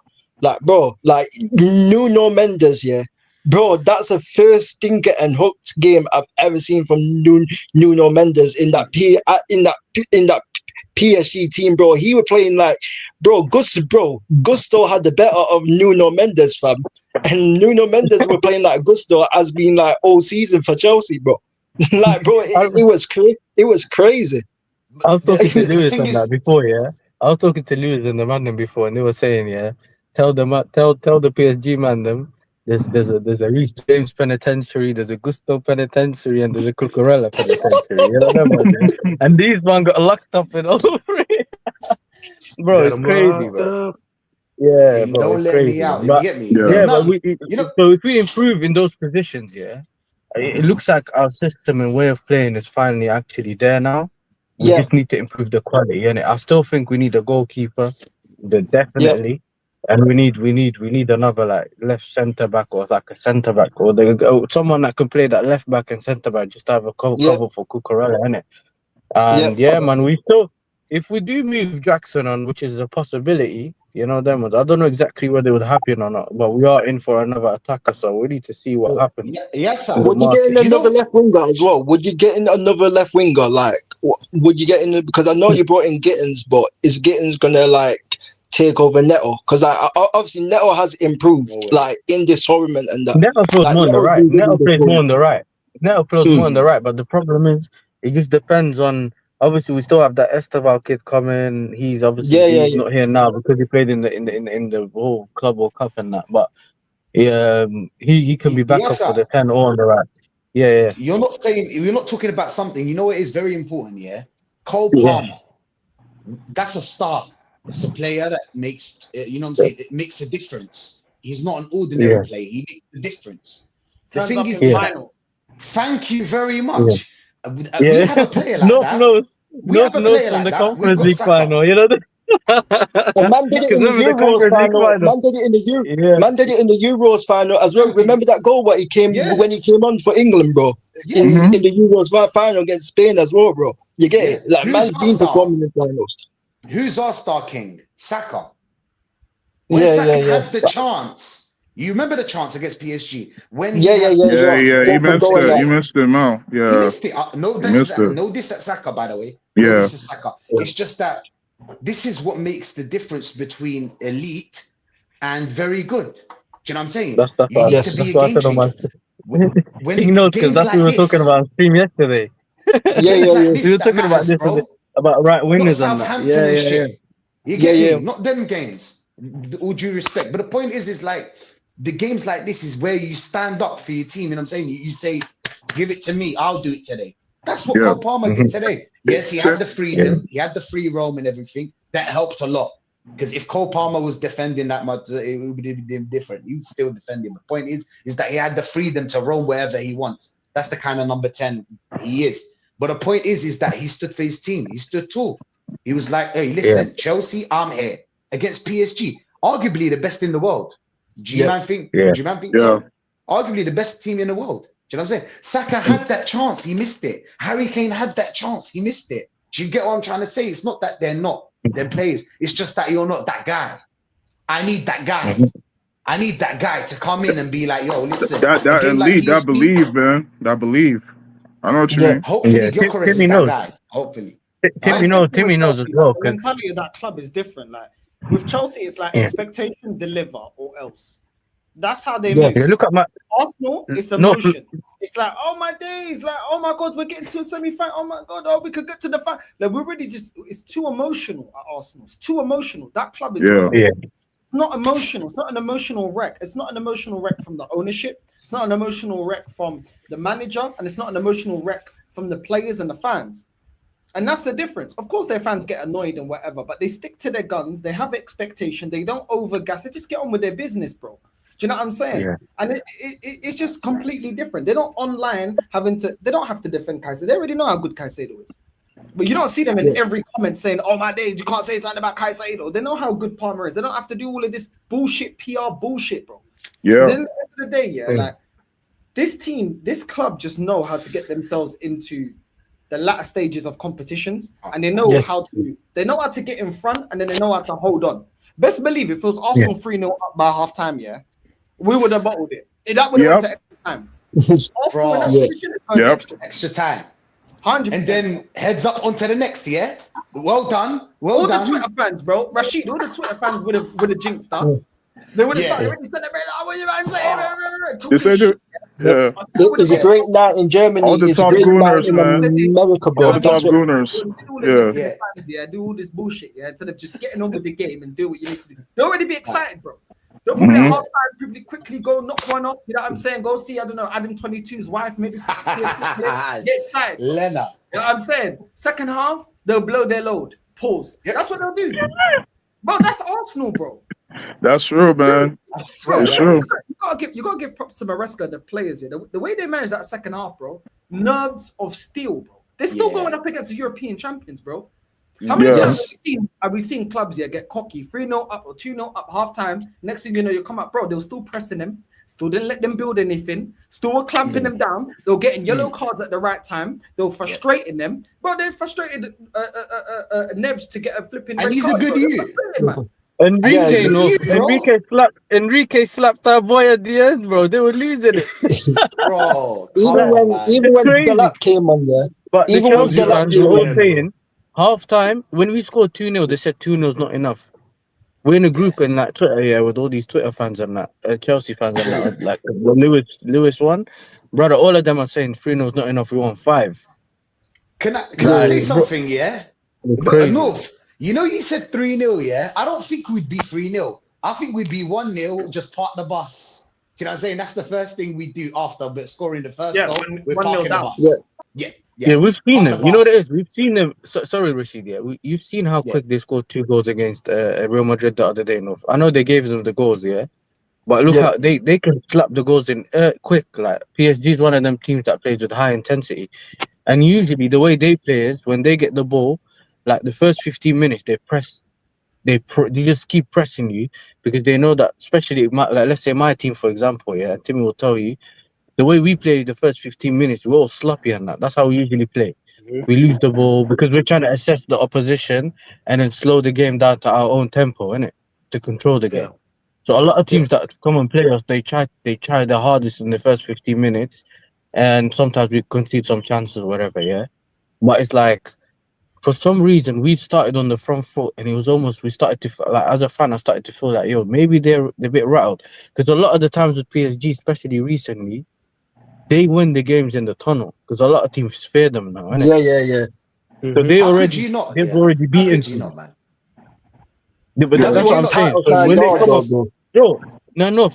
[SPEAKER 9] like, bro, like Nuno Mendes, yeah. Bro, that's the first stinker and hooked game I've ever seen from Nuno Mendes in that PSG team, bro. He was playing like, Gusto had the better of Nuno Mendes, fam, and Nuno Mendes were playing like Gusto as being like all season for Chelsea, bro. Like, bro, it was crazy. It was crazy.
[SPEAKER 10] I was talking to
[SPEAKER 11] The
[SPEAKER 10] Lewis
[SPEAKER 11] thing
[SPEAKER 10] on
[SPEAKER 11] is,
[SPEAKER 10] that before, yeah. I was talking to Lewis and the man them before, and they were saying, yeah, tell the PSG man them. There's a Reece James penitentiary, there's a Gusto penitentiary, and there's a Cucurella penitentiary. You know them ones, yeah? And these man got locked up in all three. Bro,
[SPEAKER 12] Got
[SPEAKER 10] it's
[SPEAKER 12] him
[SPEAKER 10] crazy,
[SPEAKER 12] locked
[SPEAKER 10] bro.
[SPEAKER 12] up.
[SPEAKER 10] Yeah, bro,
[SPEAKER 11] don't
[SPEAKER 10] it's
[SPEAKER 11] let me
[SPEAKER 10] crazy,
[SPEAKER 11] out.
[SPEAKER 10] man.
[SPEAKER 11] If you
[SPEAKER 10] But
[SPEAKER 11] get me,
[SPEAKER 8] Yeah.
[SPEAKER 11] there's
[SPEAKER 10] yeah, but
[SPEAKER 11] nothing. You know,
[SPEAKER 10] so if we improve in those positions, yeah, it looks like our system and way of playing is finally actually there now. We
[SPEAKER 9] Yeah,
[SPEAKER 10] just need to improve the quality, and I still think we need a goalkeeper,
[SPEAKER 9] yeah,
[SPEAKER 10] definitely, and we need another like left centre back or like a centre back or someone that can play that left back and centre back just to have a
[SPEAKER 9] yeah,
[SPEAKER 10] cover for Cucurella, innit?
[SPEAKER 9] yeah,
[SPEAKER 10] And yeah, man, we still, if we do move Jackson on, which is a possibility, you know, them ones. I don't know exactly whether it would happen or not, but we are in for another attacker, so we need to see what happens
[SPEAKER 11] yes,
[SPEAKER 10] in
[SPEAKER 11] sir.
[SPEAKER 10] the
[SPEAKER 9] Would you get in
[SPEAKER 10] market.
[SPEAKER 11] You
[SPEAKER 9] another
[SPEAKER 11] know,
[SPEAKER 9] left winger as well? Would you get in another left winger? Like, would you get in? Because I know you brought in Gittins, but is Gittins gonna like take over Neto? Because obviously Neto has improved,
[SPEAKER 11] no way.
[SPEAKER 9] like in this tournament and that.
[SPEAKER 10] Neto plays
[SPEAKER 9] Like
[SPEAKER 10] more on the
[SPEAKER 9] Neto's
[SPEAKER 10] right.
[SPEAKER 9] been good in
[SPEAKER 10] Neto
[SPEAKER 9] this
[SPEAKER 10] plays more
[SPEAKER 9] tournament.
[SPEAKER 10] on the right. Neto plays more on the right, but the problem is, it just depends on. Obviously, we still have that Esteval kid coming.
[SPEAKER 9] Yeah, yeah,
[SPEAKER 10] He's
[SPEAKER 9] yeah,
[SPEAKER 10] not here now because he played in the whole Club World Cup and that. But yeah, he can be back
[SPEAKER 11] Yes,
[SPEAKER 10] up for
[SPEAKER 11] sir.
[SPEAKER 10] the 10 or on the right. Yeah,
[SPEAKER 11] You're not talking about something. You know what is very important, yeah? Cole
[SPEAKER 10] yeah,
[SPEAKER 11] Palmer. That's a star. That's a player that makes, you know what I'm saying? It makes a difference. He's not an ordinary
[SPEAKER 10] yeah,
[SPEAKER 11] player. He makes a difference. The
[SPEAKER 7] Turns
[SPEAKER 11] thing
[SPEAKER 7] up
[SPEAKER 11] is
[SPEAKER 7] in
[SPEAKER 11] this
[SPEAKER 10] yeah,
[SPEAKER 11] that
[SPEAKER 7] final.
[SPEAKER 11] thank you very
[SPEAKER 10] yeah,
[SPEAKER 11] much. We
[SPEAKER 10] yeah.
[SPEAKER 11] have a player like
[SPEAKER 10] North
[SPEAKER 11] that.
[SPEAKER 10] knows.
[SPEAKER 11] We
[SPEAKER 10] North
[SPEAKER 11] have a
[SPEAKER 10] knows
[SPEAKER 11] player
[SPEAKER 10] from
[SPEAKER 11] like
[SPEAKER 10] the
[SPEAKER 11] that. We've
[SPEAKER 10] Conference
[SPEAKER 11] got
[SPEAKER 10] League
[SPEAKER 11] Saka.
[SPEAKER 10] final. You know.
[SPEAKER 9] And man did it in the
[SPEAKER 10] remember the
[SPEAKER 9] Euros
[SPEAKER 10] Conference League
[SPEAKER 9] final.
[SPEAKER 10] final?
[SPEAKER 9] Man did it in the
[SPEAKER 10] Yeah.
[SPEAKER 9] Man did it in the Euros final as well. Remember that goal? What he came
[SPEAKER 11] Yeah.
[SPEAKER 9] when he came on for England, bro.
[SPEAKER 11] Yeah.
[SPEAKER 9] In the Euros final against Spain as well, bro. You get it? Like
[SPEAKER 11] Who's
[SPEAKER 9] man's
[SPEAKER 11] our
[SPEAKER 9] been
[SPEAKER 11] star?
[SPEAKER 9] performing in finals.
[SPEAKER 11] Who's our star king? Saka. When
[SPEAKER 9] Yeah,
[SPEAKER 11] Saka
[SPEAKER 9] yeah.
[SPEAKER 11] had the chance, you remember the chance against PSG when
[SPEAKER 9] Yeah,
[SPEAKER 11] he had
[SPEAKER 8] He
[SPEAKER 9] Open
[SPEAKER 8] missed
[SPEAKER 9] goal
[SPEAKER 8] it.
[SPEAKER 9] like-
[SPEAKER 8] He missed it, Mal.
[SPEAKER 11] he
[SPEAKER 8] Yeah.
[SPEAKER 11] missed it. No,
[SPEAKER 8] He missed it.
[SPEAKER 11] no diss at Saka, by the way.
[SPEAKER 8] Yeah.
[SPEAKER 11] No diss at Saka. It's just that this is what makes the difference between elite and very good. Do you know what I'm saying?
[SPEAKER 10] That's
[SPEAKER 11] You need
[SPEAKER 9] Yes.
[SPEAKER 11] to be
[SPEAKER 10] that's
[SPEAKER 11] a
[SPEAKER 10] what I
[SPEAKER 11] game
[SPEAKER 10] said on my.
[SPEAKER 11] changer. When
[SPEAKER 10] He knows because
[SPEAKER 11] games
[SPEAKER 10] that's what we
[SPEAKER 11] like
[SPEAKER 10] were talking
[SPEAKER 11] this,
[SPEAKER 10] about on stream yesterday.
[SPEAKER 11] games like
[SPEAKER 10] We
[SPEAKER 11] this
[SPEAKER 10] were
[SPEAKER 11] that
[SPEAKER 10] talking about
[SPEAKER 11] matters,
[SPEAKER 10] this
[SPEAKER 11] bro.
[SPEAKER 10] about right
[SPEAKER 11] Not
[SPEAKER 10] winners and that.
[SPEAKER 11] Southampton and shit. You get
[SPEAKER 9] Yeah,
[SPEAKER 11] me? Not them games. All due respect. But the point is like the games like this is where you stand up for your team. You know what I'm saying? You say, give it to me, I'll do it today. That's what
[SPEAKER 8] Yeah.
[SPEAKER 11] Cole Palmer did today. Yes, he had the freedom,
[SPEAKER 10] Yeah.
[SPEAKER 11] he had the free roam and everything. That helped a lot. Because if Cole Palmer was defending that much, it would be different. He would still defend him. The point is that he had the freedom to roam wherever he wants. That's the kind of number 10 he is. But the point is that he stood for his team. He stood tall. He was like, hey, listen, Chelsea, I'm here. Against PSG, arguably the best in the world. Do you man think so? Arguably the best team in the world. Do you know what I'm saying? Saka had that chance, he missed it. Harry Kane had that chance, he missed it. Do you get what I'm trying to say? It's not that they're not their players. It's just that you're not that guy. I need that guy. I need that guy to come in and be like, yo, listen.
[SPEAKER 8] That
[SPEAKER 11] elite,
[SPEAKER 8] like that believe, man. That believe. I know what you mean.
[SPEAKER 11] Hopefully, Gyökeres is that guy. Hopefully.
[SPEAKER 10] Timmy knows as well.
[SPEAKER 7] The mentality of that club is different. Like with Chelsea, it's like expectation, deliver, or else. That's how they move.
[SPEAKER 10] Look at my
[SPEAKER 7] Arsenal. It's emotion. It's like, oh my days, like, oh my god, we're getting to a semi-final. Oh my god, we could get to the final. Like we're really it's too emotional at Arsenal. It's too emotional. That club is It's not emotional. It's not an emotional wreck. It's not an emotional wreck from the ownership. It's not an emotional wreck from the manager, and it's not an emotional wreck from the players and the fans. And that's the difference. Of course, their fans get annoyed and whatever, but they stick to their guns. They have expectation. They don't overgas. They just get on with their business, bro. Do you know what I'm saying?
[SPEAKER 10] Yeah.
[SPEAKER 7] And it's just completely different. They're not online they don't have to defend Caicedo. They already know how good Caicedo is. But you don't see them in every comment saying, oh my days, you can't say something about Caicedo. They know how good Palmer is. They don't have to do all of this bullshit, PR bullshit, bro.
[SPEAKER 8] Yeah.
[SPEAKER 7] Then at the end of the day, like this team, this club just know how to get themselves into the latter stages of competitions, and they know how to get in front, and then they know how to hold on. Best believe if it was Arsenal 3-0 up by half time, we would have bottled it. That would have went to extra time.
[SPEAKER 11] Extra time.
[SPEAKER 7] 100%.
[SPEAKER 11] And then heads up onto the next, Well done.
[SPEAKER 7] All the Twitter fans, bro. Rashid, all the Twitter fans would have jinxed us. They would have started already celebrating. Oh, what you man saying?
[SPEAKER 9] It's a great night in Germany.
[SPEAKER 8] All the
[SPEAKER 9] it's
[SPEAKER 8] top
[SPEAKER 9] a great
[SPEAKER 8] gooners,
[SPEAKER 9] night in America, bro.
[SPEAKER 8] All the top gooners.
[SPEAKER 7] Do all this bullshit, instead of just getting on with the game and do what you need to do. They'll already be excited, bro. They'll probably at half time probably quickly go knock one off. You know what I'm saying? Go see, I don't know, Adam 22's wife, maybe get excited.
[SPEAKER 11] Lena.
[SPEAKER 7] You know what I'm saying? Second half, they'll blow their load. Pause. That's what they'll do. Bro, that's Arsenal, bro.
[SPEAKER 8] That's true, man.
[SPEAKER 11] I swear.
[SPEAKER 8] It's true.
[SPEAKER 7] You gotta give props to Maresca and the players here. The way they managed that second half, bro. Nerves of steel, bro. They're still going up against the European champions, bro. How many times have we seen clubs here get cocky, 3-0 up or 2-0 up half time? Next thing you know, you come up, bro. They were still pressing them, still didn't let them build anything, still were clamping them down. They were getting yellow cards at the right time. They were frustrating them, bro. They frustrated Neves to get a flipping.
[SPEAKER 11] And he's a good youth.
[SPEAKER 10] Enrique slapped our boy at the end, bro. They were losing it,
[SPEAKER 11] bro.
[SPEAKER 9] Even when Delap came on there,
[SPEAKER 10] but
[SPEAKER 9] even
[SPEAKER 10] the
[SPEAKER 9] when
[SPEAKER 10] Chelsea fans were all saying half time when we scored 2-0, they said 2-0 is not enough. We're in a group in like Twitter, with all these Twitter fans and that, Chelsea fans and that, like the Lewis one, brother. All of them are saying 3-0 is not enough. We want 5.
[SPEAKER 11] Can I say something? North, you said 3-0. I don't think we'd be 3-0. I think we'd be 1-0. Just park the bus. Do you know what I'm saying? That's the first thing we do after scoring the first goal. We're parking the bus. Yeah,
[SPEAKER 10] we've seen them. You know what it is? We've seen them. Sorry, Rashid. You've seen how quick they scored 2 goals against Real Madrid the other day. North. I know they gave them the goals, but look how they can slap the goals in quick. Like PSG is one of them teams that plays with high intensity, and usually the way they play is when they get the ball, like the first 15 minutes they press, they just keep pressing you because they know that, especially like let's say my team, for example, yeah, Timmy will tell you the way we play the first 15 minutes, we're all sloppy and that. That's how we usually play. We lose the ball because we're trying to assess the opposition and then slow the game down to our own tempo, innit? To control the game. So a lot of teams that come and play us, they try their hardest in the first 15 minutes, and sometimes we concede some chances or whatever, yeah. But it's like for some reason we started on the front foot, and it was almost we started to like as a fan, I started to feel like maybe they're a bit rattled because a lot of the times with PSG, especially recently, they win the games in the tunnel because a lot of teams fear them now, innit?
[SPEAKER 9] Yeah.
[SPEAKER 10] So
[SPEAKER 11] How could you not?
[SPEAKER 10] they've
[SPEAKER 11] Yeah.
[SPEAKER 10] already
[SPEAKER 11] How
[SPEAKER 10] beaten
[SPEAKER 11] could you
[SPEAKER 10] teams.
[SPEAKER 11] not, man?
[SPEAKER 10] Yeah, but
[SPEAKER 9] That's
[SPEAKER 10] that's
[SPEAKER 9] what
[SPEAKER 10] what
[SPEAKER 9] I'm
[SPEAKER 10] I'm saying.
[SPEAKER 9] title
[SPEAKER 10] So
[SPEAKER 9] side
[SPEAKER 10] when they
[SPEAKER 9] are,
[SPEAKER 10] come
[SPEAKER 9] though,
[SPEAKER 10] up,
[SPEAKER 9] bro.
[SPEAKER 10] no,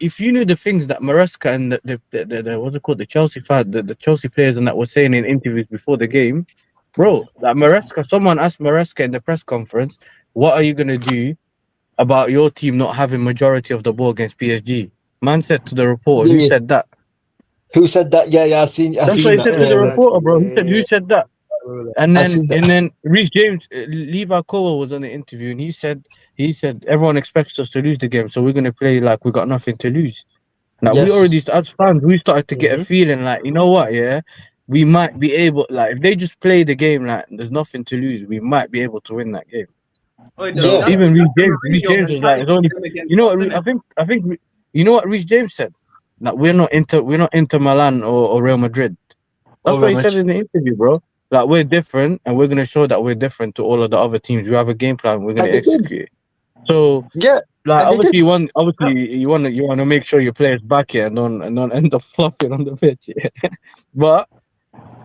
[SPEAKER 10] if you knew the things that Maresca and the what's it called, the Chelsea fan, the Chelsea players and that were saying in interviews before the game, bro, like Maresca, someone asked Maresca in the press conference, what are you gonna do about your team not having majority of the ball against PSG? Man said to the reporter, who
[SPEAKER 9] Yeah.
[SPEAKER 10] said that?
[SPEAKER 9] Who said that? Yeah. I seen
[SPEAKER 10] That's what he
[SPEAKER 9] that.
[SPEAKER 10] said to the
[SPEAKER 9] Yeah.
[SPEAKER 10] reporter, bro. He said, who said that? And
[SPEAKER 9] I seen that.
[SPEAKER 10] then Reece James, Levi Cole was on the interview, and he said everyone expects us to lose the game, so we're gonna play like we got nothing to lose. Now we already,
[SPEAKER 9] Yes.
[SPEAKER 10] as fans, we started to get a feeling like, you know what, yeah, we might be able, like if they just play the game like there's nothing to lose, we might be able to win that game.
[SPEAKER 7] Oh,
[SPEAKER 10] So
[SPEAKER 9] Yeah.
[SPEAKER 10] even
[SPEAKER 7] that's the
[SPEAKER 10] Reece
[SPEAKER 7] Mourinho
[SPEAKER 10] James was like, it's
[SPEAKER 7] mentality
[SPEAKER 10] only,
[SPEAKER 7] of them against
[SPEAKER 10] you know
[SPEAKER 7] us,
[SPEAKER 10] what,
[SPEAKER 7] innit?
[SPEAKER 10] I think, you know what Reece James said, that we're not Inter Milan or Real Madrid. That's what he said in the interview, bro. Like we're different, and we're gonna show that we're different to all of the other teams. We have a game plan. We're gonna
[SPEAKER 9] And they did.
[SPEAKER 10] execute it. So,
[SPEAKER 9] Yeah.
[SPEAKER 10] like,
[SPEAKER 9] And they did.
[SPEAKER 10] obviously, you want to make sure your players back here and don't end up flopping on the pitch. Yeah. But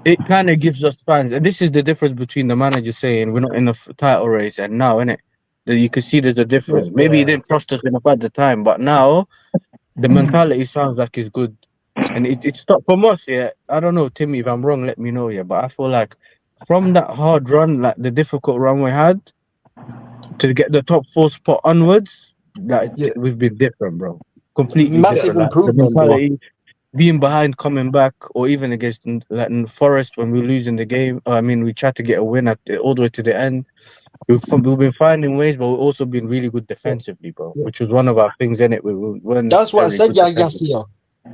[SPEAKER 10] it kind of gives us fans, and this is the difference between the manager saying we're not in the title race and now, innit? That you can see there's a difference. Maybe he didn't trust us enough at the time, but now the mentality sounds like it's good. And it's not from us, yeah. I don't know, Timmy, if I'm wrong, let me know, yeah. But I feel like from that hard run, like the difficult run we had to get the top 4 spot onwards, like
[SPEAKER 9] Yeah.
[SPEAKER 10] we've been different, bro. Completely
[SPEAKER 9] Massive
[SPEAKER 10] different. Like the
[SPEAKER 9] improvement, bro.
[SPEAKER 10] mentality, being behind, coming back, or even against like in Forest when we lose in the game. I mean, we tried to get a win all the way to the end. We've been finding ways, but we've also been really good defensively, bro.
[SPEAKER 9] Yeah.
[SPEAKER 10] Which was one of our things, innit? We weren't
[SPEAKER 9] That's what I
[SPEAKER 10] necessarily
[SPEAKER 9] said,
[SPEAKER 10] good
[SPEAKER 9] yeah,
[SPEAKER 10] defensively.
[SPEAKER 9] Yassia.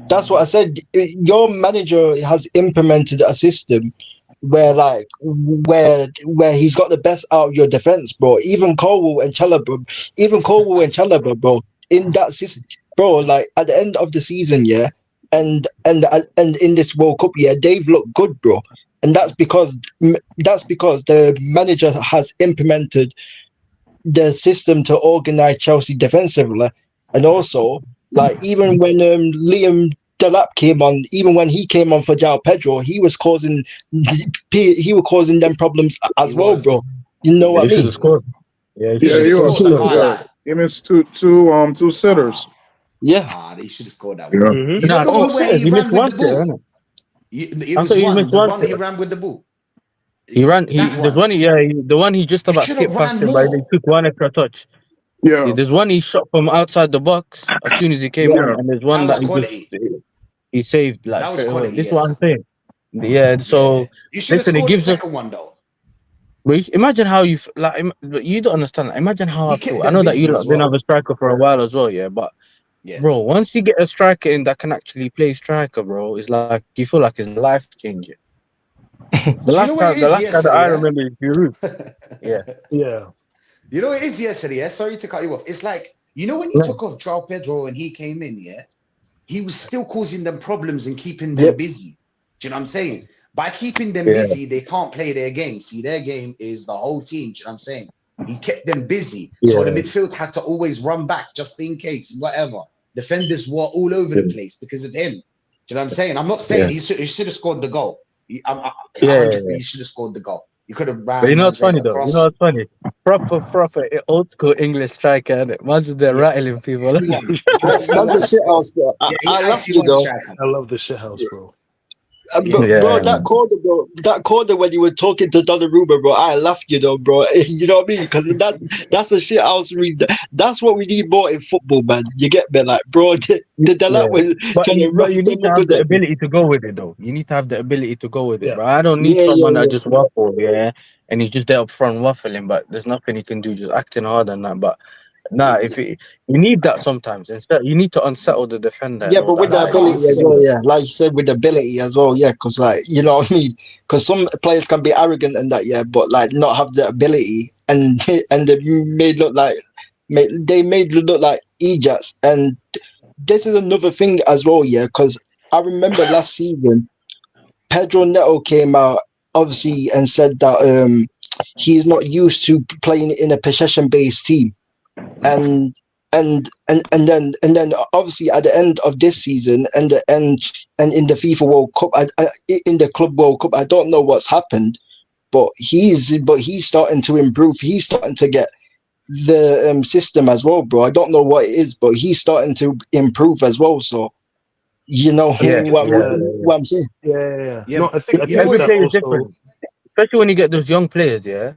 [SPEAKER 9] That's what I said. Your manager has implemented a system where, like, where he's got the best out of your defense, bro. Even Colwell and Chalobah, bro. In that system, bro. Like at the end of the season, yeah, and in this World Cup, yeah, they've looked good, bro. And that's because the manager has implemented the system to organize Chelsea defensively, and also like even when Liam Delap came on, even when he came on for João Pedro, he was causing them problems as well, bro. You know
[SPEAKER 10] Yeah,
[SPEAKER 9] what I
[SPEAKER 10] he should
[SPEAKER 9] mean?
[SPEAKER 10] have scored. Yeah, he
[SPEAKER 11] He
[SPEAKER 10] should
[SPEAKER 8] Yeah,
[SPEAKER 11] should
[SPEAKER 10] have
[SPEAKER 11] have
[SPEAKER 8] he
[SPEAKER 10] scored.
[SPEAKER 8] was.
[SPEAKER 11] scored. I can't
[SPEAKER 8] Yeah,
[SPEAKER 11] lie.
[SPEAKER 8] he missed two sitters.
[SPEAKER 9] Yeah.
[SPEAKER 11] They should have scored that
[SPEAKER 8] Yeah.
[SPEAKER 11] one. You know
[SPEAKER 10] Nah,
[SPEAKER 11] the
[SPEAKER 10] two
[SPEAKER 11] one where
[SPEAKER 10] sitters.
[SPEAKER 11] he
[SPEAKER 10] he missed
[SPEAKER 11] ran with
[SPEAKER 10] one
[SPEAKER 11] the
[SPEAKER 10] sitter,
[SPEAKER 11] ball.
[SPEAKER 10] innit?
[SPEAKER 11] It
[SPEAKER 10] I
[SPEAKER 11] was
[SPEAKER 10] thought he
[SPEAKER 11] one.
[SPEAKER 10] missed
[SPEAKER 11] The
[SPEAKER 10] one
[SPEAKER 11] one he
[SPEAKER 10] sitter.
[SPEAKER 11] ran with the ball.
[SPEAKER 10] He ran.
[SPEAKER 11] That
[SPEAKER 10] There's
[SPEAKER 11] one.
[SPEAKER 10] one. Yeah, the one he just
[SPEAKER 11] He
[SPEAKER 10] about
[SPEAKER 11] should have
[SPEAKER 10] skipped past
[SPEAKER 11] ran
[SPEAKER 10] him, but he
[SPEAKER 11] more.
[SPEAKER 10] took one extra touch.
[SPEAKER 8] Yeah.
[SPEAKER 10] Yeah, there's one he shot from outside the box as soon as he came
[SPEAKER 9] Yeah.
[SPEAKER 10] on,
[SPEAKER 8] Yeah.
[SPEAKER 10] and there's
[SPEAKER 11] That
[SPEAKER 10] one
[SPEAKER 11] was
[SPEAKER 10] that
[SPEAKER 11] quality.
[SPEAKER 10] he saved like
[SPEAKER 11] That was
[SPEAKER 10] straight away.
[SPEAKER 11] quality.
[SPEAKER 10] This is
[SPEAKER 11] Yes,
[SPEAKER 10] what I'm
[SPEAKER 11] sir.
[SPEAKER 10] saying. Yeah.
[SPEAKER 11] Yeah.
[SPEAKER 10] So
[SPEAKER 11] You should have
[SPEAKER 10] listen, it
[SPEAKER 11] scored the
[SPEAKER 10] gives us.
[SPEAKER 11] second one though.
[SPEAKER 10] But imagine how you like. You don't understand. Like, imagine how I
[SPEAKER 11] He
[SPEAKER 10] feel.
[SPEAKER 11] kept
[SPEAKER 10] I
[SPEAKER 11] them
[SPEAKER 10] know that you
[SPEAKER 11] busy as
[SPEAKER 10] lot didn't have a
[SPEAKER 11] well.
[SPEAKER 10] striker for a while as well, yeah. But
[SPEAKER 11] Yeah.
[SPEAKER 10] bro, once you get a striker in that can actually play striker, bro, it's like you feel like it's life changing.
[SPEAKER 11] Do you know what it
[SPEAKER 10] The
[SPEAKER 11] is
[SPEAKER 10] last guy that
[SPEAKER 11] yesterday?
[SPEAKER 10] I
[SPEAKER 11] Yeah.
[SPEAKER 10] remember is Giroud. Yeah.
[SPEAKER 12] Yeah.
[SPEAKER 11] You know what it is yesterday. Yeah. Sorry to cut you off. It's like when you
[SPEAKER 10] Yeah.
[SPEAKER 11] took off João Pedro and he came in. Yeah. He was still causing them problems and keeping them
[SPEAKER 9] Yep.
[SPEAKER 11] busy. Do you know what I'm saying? By keeping them
[SPEAKER 10] Yeah.
[SPEAKER 11] busy, they can't play their game. See, their game is the whole team. Do you know what I'm saying? He kept them busy. So the
[SPEAKER 10] Yeah.
[SPEAKER 11] midfield had to always run back just in case, whatever. Defenders were all over the place because of him. Do you know what I'm saying? I'm not saying
[SPEAKER 10] Yeah.
[SPEAKER 11] he should have scored the goal. I'm
[SPEAKER 10] Yeah.
[SPEAKER 11] 100%. He should have scored the goal. You could have
[SPEAKER 10] But you
[SPEAKER 11] ran,
[SPEAKER 10] know
[SPEAKER 11] man,
[SPEAKER 10] what's
[SPEAKER 11] say
[SPEAKER 10] funny though? You know
[SPEAKER 11] across.
[SPEAKER 10] what's funny? Proper old school English striker, innit? Man's just there
[SPEAKER 11] Yes.
[SPEAKER 10] rattling people.
[SPEAKER 11] Icy one. Icy
[SPEAKER 9] That's a
[SPEAKER 11] one.
[SPEAKER 9] shit house, bro.
[SPEAKER 11] Yeah, he
[SPEAKER 9] I love
[SPEAKER 11] icy
[SPEAKER 9] you
[SPEAKER 11] one
[SPEAKER 9] though.
[SPEAKER 11] striker.
[SPEAKER 12] I love the shit house, bro.
[SPEAKER 9] Bro, that corner when you were talking to Donnarumma, bro, I laughed, you know, bro. You know what I mean? Because that's the shit I was reading. That's what we need more in football, man. You get me? Like, bro, they're like when
[SPEAKER 10] But
[SPEAKER 9] trying to
[SPEAKER 10] but
[SPEAKER 9] rough
[SPEAKER 10] you
[SPEAKER 9] them
[SPEAKER 10] need to
[SPEAKER 9] up
[SPEAKER 10] have
[SPEAKER 9] with
[SPEAKER 10] the
[SPEAKER 9] that.
[SPEAKER 10] ability to go with it, though. You need to have the ability to go with it,
[SPEAKER 12] Yeah.
[SPEAKER 10] bro. I don't need
[SPEAKER 9] Yeah,
[SPEAKER 10] someone
[SPEAKER 9] yeah,
[SPEAKER 10] that just waffle, and he's just there up front waffling, but there's nothing he can do, just acting hard and that. But nah, you need that sometimes. Instead, you need to unsettle the defender
[SPEAKER 9] yeah,
[SPEAKER 10] and all
[SPEAKER 9] but
[SPEAKER 10] that.
[SPEAKER 9] with the
[SPEAKER 11] I
[SPEAKER 10] Like,
[SPEAKER 11] can't
[SPEAKER 9] ability as
[SPEAKER 11] see.
[SPEAKER 9] well, yeah. Like you said, with the ability as well, yeah. Because, like, you know what I mean? Because some players can be arrogant and that, yeah, but like not have the ability, and and they made look like idiots. And this is another thing as well, yeah. Because I remember last season, Pedro Neto came out obviously and said that he's not used to playing in a possession-based team, and and then obviously at the end of this season and in the FIFA World Cup, in the Club World Cup, I don't know what's happened, but he's starting to improve. He's starting to get the system as well, bro. I don't know what it is, but he's starting to improve as well. So you know
[SPEAKER 10] yeah,
[SPEAKER 9] what I'm saying.
[SPEAKER 12] Yeah.
[SPEAKER 11] Yeah,
[SPEAKER 12] No, I
[SPEAKER 11] you know
[SPEAKER 12] think
[SPEAKER 10] every
[SPEAKER 11] what?
[SPEAKER 12] that
[SPEAKER 10] player is
[SPEAKER 12] also.
[SPEAKER 10] different, especially when you get those young players. Yeah,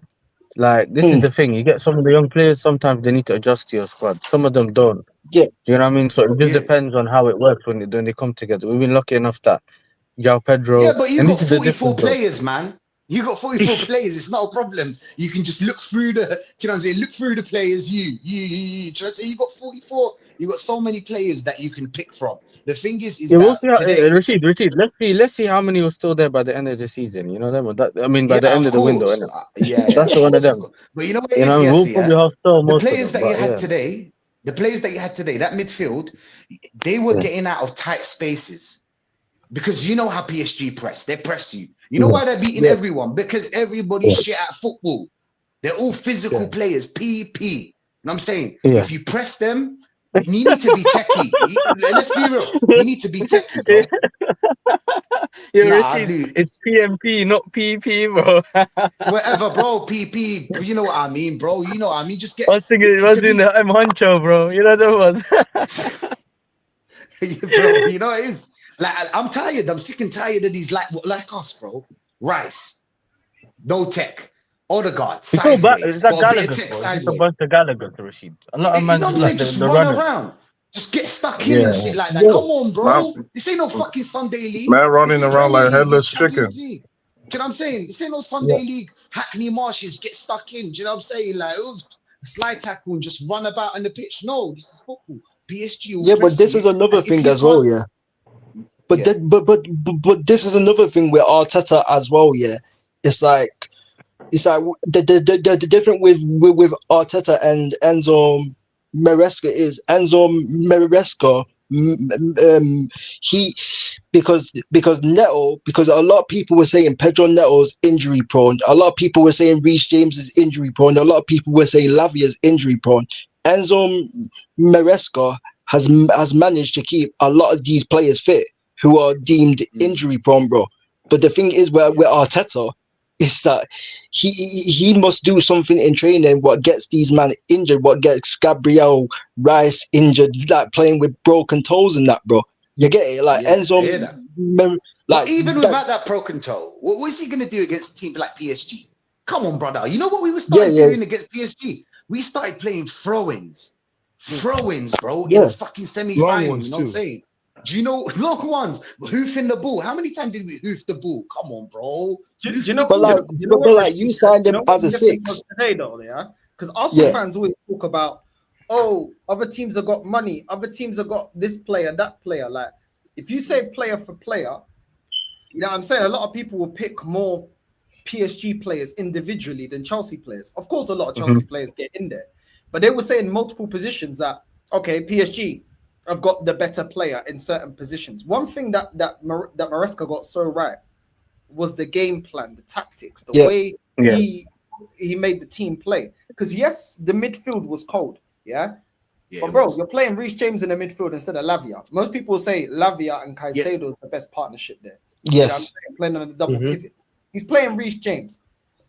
[SPEAKER 10] like this is
[SPEAKER 9] Mm,
[SPEAKER 10] the thing. You get some of the young players. Sometimes they need to adjust to your squad. Some of them don't.
[SPEAKER 9] yeah,
[SPEAKER 10] Do you know what I mean? So it just
[SPEAKER 11] Yeah,
[SPEAKER 10] depends on how it works when they come together. We've been lucky enough that João
[SPEAKER 11] yeah,
[SPEAKER 10] Pedro,
[SPEAKER 11] but you
[SPEAKER 10] and
[SPEAKER 11] got
[SPEAKER 10] this is the
[SPEAKER 11] 44
[SPEAKER 10] difference, though.
[SPEAKER 11] players, man. You got 44 players. It's not a problem. You can just look through the. Do you know what I'm saying? Look through the players. You. Do you know what I'm saying? You got 44. You got so many players that you can pick from. The thing is
[SPEAKER 10] Yeah, we'll
[SPEAKER 11] that
[SPEAKER 10] see how
[SPEAKER 11] today,
[SPEAKER 10] Rashid. Let's see how many was still there by the end of the season. You know them. I mean, by
[SPEAKER 11] yeah,
[SPEAKER 10] the end
[SPEAKER 11] of
[SPEAKER 10] of the window,
[SPEAKER 11] course,
[SPEAKER 10] innit?
[SPEAKER 11] yeah,
[SPEAKER 10] That's
[SPEAKER 11] of
[SPEAKER 10] the one of
[SPEAKER 11] course, of
[SPEAKER 10] them.
[SPEAKER 11] course. But you know what it
[SPEAKER 10] You know,
[SPEAKER 11] is,
[SPEAKER 10] what I mean?
[SPEAKER 11] yes,
[SPEAKER 10] We'll
[SPEAKER 11] yeah.
[SPEAKER 10] probably have still
[SPEAKER 11] The
[SPEAKER 10] most of
[SPEAKER 11] players
[SPEAKER 10] them,
[SPEAKER 11] that you
[SPEAKER 10] but
[SPEAKER 11] had
[SPEAKER 10] yeah,
[SPEAKER 11] today, the players that you had today, that midfield, they were
[SPEAKER 10] yeah,
[SPEAKER 11] getting out of tight spaces. Because you know how PSG press. They press you. You know
[SPEAKER 10] yeah,
[SPEAKER 11] why they're beating
[SPEAKER 9] yeah.
[SPEAKER 11] everyone? Because everybody's
[SPEAKER 10] yeah,
[SPEAKER 11] shit at football. They're all physical
[SPEAKER 12] Yeah.
[SPEAKER 11] players, PP. You know what I'm saying?
[SPEAKER 10] yeah.
[SPEAKER 11] If you press them, then you need to be techie. Let's be real. You need to be techie, bro.
[SPEAKER 10] Yo,
[SPEAKER 11] Nah,
[SPEAKER 10] Rashid,
[SPEAKER 11] dude.
[SPEAKER 10] it's PMP, not PP, bro.
[SPEAKER 11] Whatever, bro. PP. You know what I mean, bro. You know what I mean. Just get
[SPEAKER 10] I was thinking it was
[SPEAKER 11] to
[SPEAKER 10] in
[SPEAKER 11] be,
[SPEAKER 10] the M Honcho, bro. You know that was.
[SPEAKER 11] bro. You know what it is. Like I'm tired. I'm sick and tired of these like us, bro. Rice, no tech. Odegaard,
[SPEAKER 10] It's all bad. It's
[SPEAKER 11] sideways.
[SPEAKER 10] that
[SPEAKER 11] Got a bit of
[SPEAKER 10] Gallagher,
[SPEAKER 11] tech
[SPEAKER 10] bro. It's just a
[SPEAKER 11] sideways.
[SPEAKER 10] bunch of Gallagher, Rashid. A lot of
[SPEAKER 11] You
[SPEAKER 10] man
[SPEAKER 11] know what I'm
[SPEAKER 10] just like
[SPEAKER 11] saying?
[SPEAKER 10] the,
[SPEAKER 11] Just
[SPEAKER 10] the
[SPEAKER 11] run
[SPEAKER 10] runners.
[SPEAKER 11] around. Just get stuck in
[SPEAKER 10] Yeah,
[SPEAKER 11] and shit like that.
[SPEAKER 9] Yeah,
[SPEAKER 11] Come on,
[SPEAKER 8] Man,
[SPEAKER 11] bro. This ain't no fucking Sunday League.
[SPEAKER 8] man
[SPEAKER 11] This
[SPEAKER 8] running
[SPEAKER 11] is
[SPEAKER 8] around
[SPEAKER 11] Premier
[SPEAKER 8] like
[SPEAKER 11] League. This
[SPEAKER 8] headless
[SPEAKER 11] is Champions
[SPEAKER 8] chicken.
[SPEAKER 11] League. Do you know what I'm saying? This ain't no
[SPEAKER 9] yeah.
[SPEAKER 11] Sunday League. Hackney Marshes get stuck in. Do you know what I'm saying? Like, slide tackle and just run about on the pitch. No, this is football. PSG will
[SPEAKER 9] Yeah, but
[SPEAKER 11] press
[SPEAKER 9] this is
[SPEAKER 11] you.
[SPEAKER 9] another
[SPEAKER 11] And if
[SPEAKER 9] thing
[SPEAKER 11] you
[SPEAKER 9] as well,
[SPEAKER 11] can't,
[SPEAKER 9] yeah. But
[SPEAKER 11] yeah.
[SPEAKER 9] that, but this is another thing with Arteta as well, yeah. It's like the difference with Arteta and Enzo Maresca is Enzo Maresca. He because Neto, because a lot of people were saying Pedro Neto's injury prone. A lot of people were saying Reece James is injury prone. A lot of people were saying Lavia's injury prone. Enzo Maresca has managed to keep a lot of these players fit who are deemed
[SPEAKER 11] Mm,
[SPEAKER 9] injury prone, bro. But the thing is, with Arteta, is that he must do something in training what gets these men injured, what gets Gabriel Rice injured, like playing with broken toes and that, bro. You get it? Like
[SPEAKER 11] yeah, I
[SPEAKER 9] Enzo,
[SPEAKER 11] hear that. But
[SPEAKER 9] like
[SPEAKER 11] even
[SPEAKER 9] that.
[SPEAKER 11] without that broken toe, what was he going to do against teams like PSG? Come on, brother. You know what we were
[SPEAKER 9] Yeah,
[SPEAKER 11] started
[SPEAKER 9] yeah,
[SPEAKER 11] doing against PSG? We started playing throw-ins. Throw-ins, bro, in a
[SPEAKER 9] yeah.
[SPEAKER 11] fucking
[SPEAKER 12] Long
[SPEAKER 11] semi-final. You
[SPEAKER 12] ones
[SPEAKER 11] know what I'm
[SPEAKER 12] too.
[SPEAKER 11] saying? Do you know long ones? Hoofing the ball. How many times did we hoof the ball? Come on, bro.
[SPEAKER 7] Do
[SPEAKER 11] Hoof
[SPEAKER 7] you
[SPEAKER 11] the
[SPEAKER 7] know?
[SPEAKER 9] But
[SPEAKER 7] Do,
[SPEAKER 9] like,
[SPEAKER 11] ball.
[SPEAKER 7] do you know what,
[SPEAKER 9] like you
[SPEAKER 7] Rashid? Do
[SPEAKER 9] signed
[SPEAKER 7] you
[SPEAKER 9] him
[SPEAKER 7] know what
[SPEAKER 9] as
[SPEAKER 7] the
[SPEAKER 9] a
[SPEAKER 7] difference was
[SPEAKER 9] six.
[SPEAKER 7] today, though? Yeah, because Arsenal
[SPEAKER 9] Yeah,
[SPEAKER 7] fans always talk about, oh, other teams have got money, other teams have got this player, that player. Like, if you say player for player, you know what I'm saying? A lot of people will pick more PSG players individually than Chelsea players. Of course, a lot of Chelsea players get in there, but they were saying multiple positions that, okay, PSG have got the better player in certain positions. One thing that Maresca got so right was the game plan, the tactics, the
[SPEAKER 9] yeah,
[SPEAKER 7] way
[SPEAKER 10] yeah,
[SPEAKER 7] he made the team play. Because yes, the midfield was cold, yeah.
[SPEAKER 11] Yeah,
[SPEAKER 7] But
[SPEAKER 11] it
[SPEAKER 7] bro,
[SPEAKER 11] was.
[SPEAKER 7] you're playing Reece James in the midfield instead of Lavia. Most people say Lavia and
[SPEAKER 11] Yeah,
[SPEAKER 7] Caicedo is the best partnership there. You know what I'm
[SPEAKER 9] yes,
[SPEAKER 7] saying? Playing on a double
[SPEAKER 12] Hmm.
[SPEAKER 7] pivot. He's playing Reece James.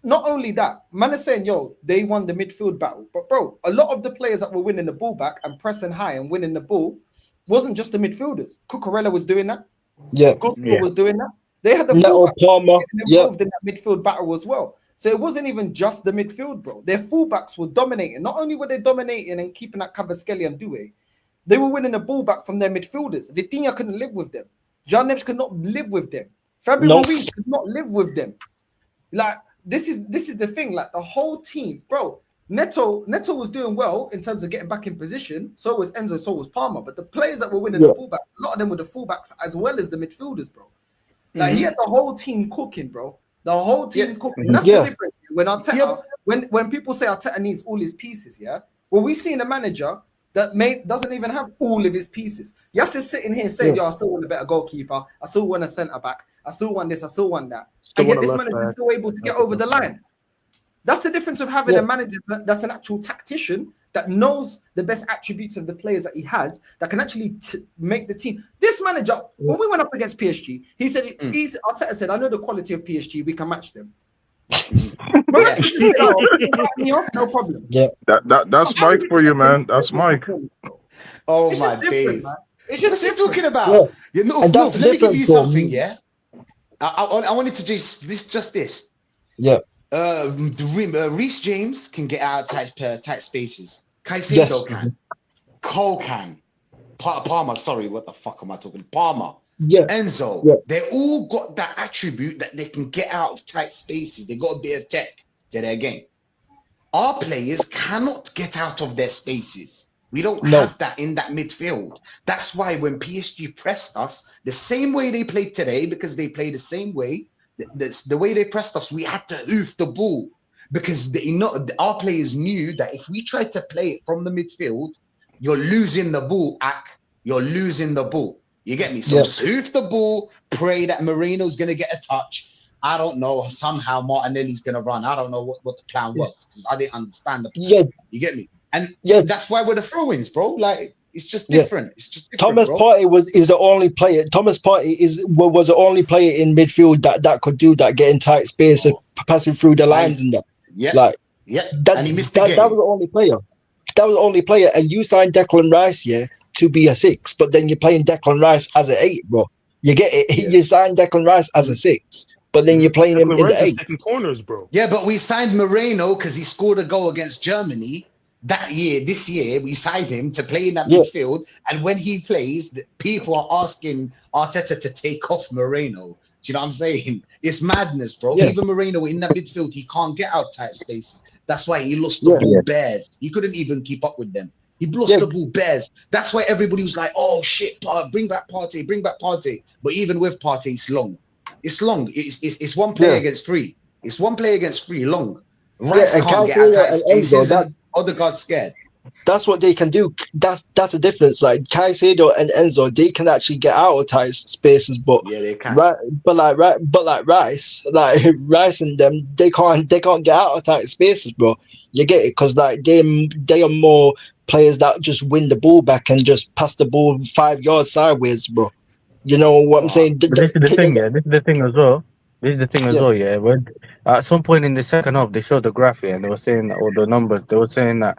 [SPEAKER 7] Not only that, man is saying, yo, they won the midfield battle. But bro, a lot of the players that were winning the ball back and pressing high and winning the ball wasn't just the midfielders. Cucurella was doing that.
[SPEAKER 9] yeah,
[SPEAKER 7] Gusto
[SPEAKER 10] yeah,
[SPEAKER 7] was doing that. They had the
[SPEAKER 9] Neto,
[SPEAKER 7] fullback
[SPEAKER 9] Palmer.
[SPEAKER 7] getting involved in that midfield battle as well. So it wasn't even just the midfield, bro. Their fullbacks were dominating. Not only were they dominating and keeping that Cavaschelli and Doué, they were winning the ball back from their midfielders. Vitinha couldn't live with them. John Neves could not live with them. Fabio Ruiz could not live with them. Like this is the thing. Like the whole team, bro. Neto was doing well in terms of getting back in position. So was Enzo. So was Palmer. But the players that were winning the ball back, a lot of them were the fullbacks as well as the midfielders, bro. Like he had the whole team cooking, bro. The whole team cooking. And that's the difference. When Arteta, when people say Arteta needs all his pieces, well, we seen a manager that doesn't even have all of his pieces. Yas is sitting here saying, "Yo, I still want a better goalkeeper. I still want a centre back. I still want this. I still want that." And yet this manager is still able to get over the line. That's the difference of having a manager that's an actual tactician that knows the best attributes of the players that he has that can actually make the team. This manager, when we went up against PSG, he said, Arteta said, "I know the quality of PSG. We can match them." No problem.
[SPEAKER 9] Yeah,
[SPEAKER 8] that's Mike for you, man. That's Mike.
[SPEAKER 11] Oh my days!
[SPEAKER 7] It's just
[SPEAKER 11] what's he talking about?
[SPEAKER 9] Yeah.
[SPEAKER 11] Let me give you something. Yeah, I wanted to just this.
[SPEAKER 9] Yeah.
[SPEAKER 11] Reece James can get out of tight spaces. Caicedo can. Cole can. Palmer, sorry, what the fuck am I talking? Palmer.
[SPEAKER 9] Yeah.
[SPEAKER 11] Enzo.
[SPEAKER 9] Yeah.
[SPEAKER 11] They all got that attribute that they can get out of tight spaces. They got a bit of tech to their game. Our players cannot get out of their spaces. We don't have that in that midfield. That's why when PSG pressed us, the same way they played today, because they play the same way, the way they pressed us, we had to hoof the ball because our players knew that if we tried to play it from the midfield, you're losing the ball, You're losing the ball. You get me? So just hoof the ball, pray that Moreno's going to get a touch. I don't know. Somehow Martinelli's going to run. I don't know what the plan was because I didn't understand the plan.
[SPEAKER 9] Yeah.
[SPEAKER 11] You get me? And that's why we're the throw-ins, bro. Like, it's just different. It's just different,
[SPEAKER 9] Thomas Partey is the only player. Thomas Partey was the only player in midfield that could do that, getting tight space, passing through the lines and that.
[SPEAKER 11] And he missed the game.
[SPEAKER 9] That was the only player. That was the only player. And you signed Declan Rice, to be a 6, but then you're playing Declan Rice as an 8, bro. You get it? Yeah. You signed Declan Rice as a 6, but then you're playing him in the 8.
[SPEAKER 12] Taking corners, bro.
[SPEAKER 11] Yeah, but we signed Moreno because he scored a goal against Germany. This year, we signed him to play in that midfield. And when he plays, people are asking Arteta to take off Moreno. Do you know what I'm saying? It's madness, bro. Yeah. Even Moreno in that midfield, he can't get out tight spaces. That's why he lost the ball bears. He couldn't even keep up with them. He lost the ball bears. That's why everybody was like, "Oh shit, bring back Partey, bring back Partey." But even with Partey, it's long. It's long. It's one player against 3. It's one player against 3 long. Rice can't get out tight spaces. Odegaard's scared.
[SPEAKER 9] That's what they can do. That's the difference. Like Caicedo and Enzo, they can actually get out of tight spaces, but
[SPEAKER 11] they can.
[SPEAKER 9] Rice and them, they can't get out of tight spaces, bro. You get it? Because like they are more players that just win the ball back and just pass the ball 5 yards sideways, bro. You know what I'm saying?
[SPEAKER 10] But this is the thing, This is the thing as well. When at some point in the second half, they showed the graph and they were saying that, or the numbers. They were saying that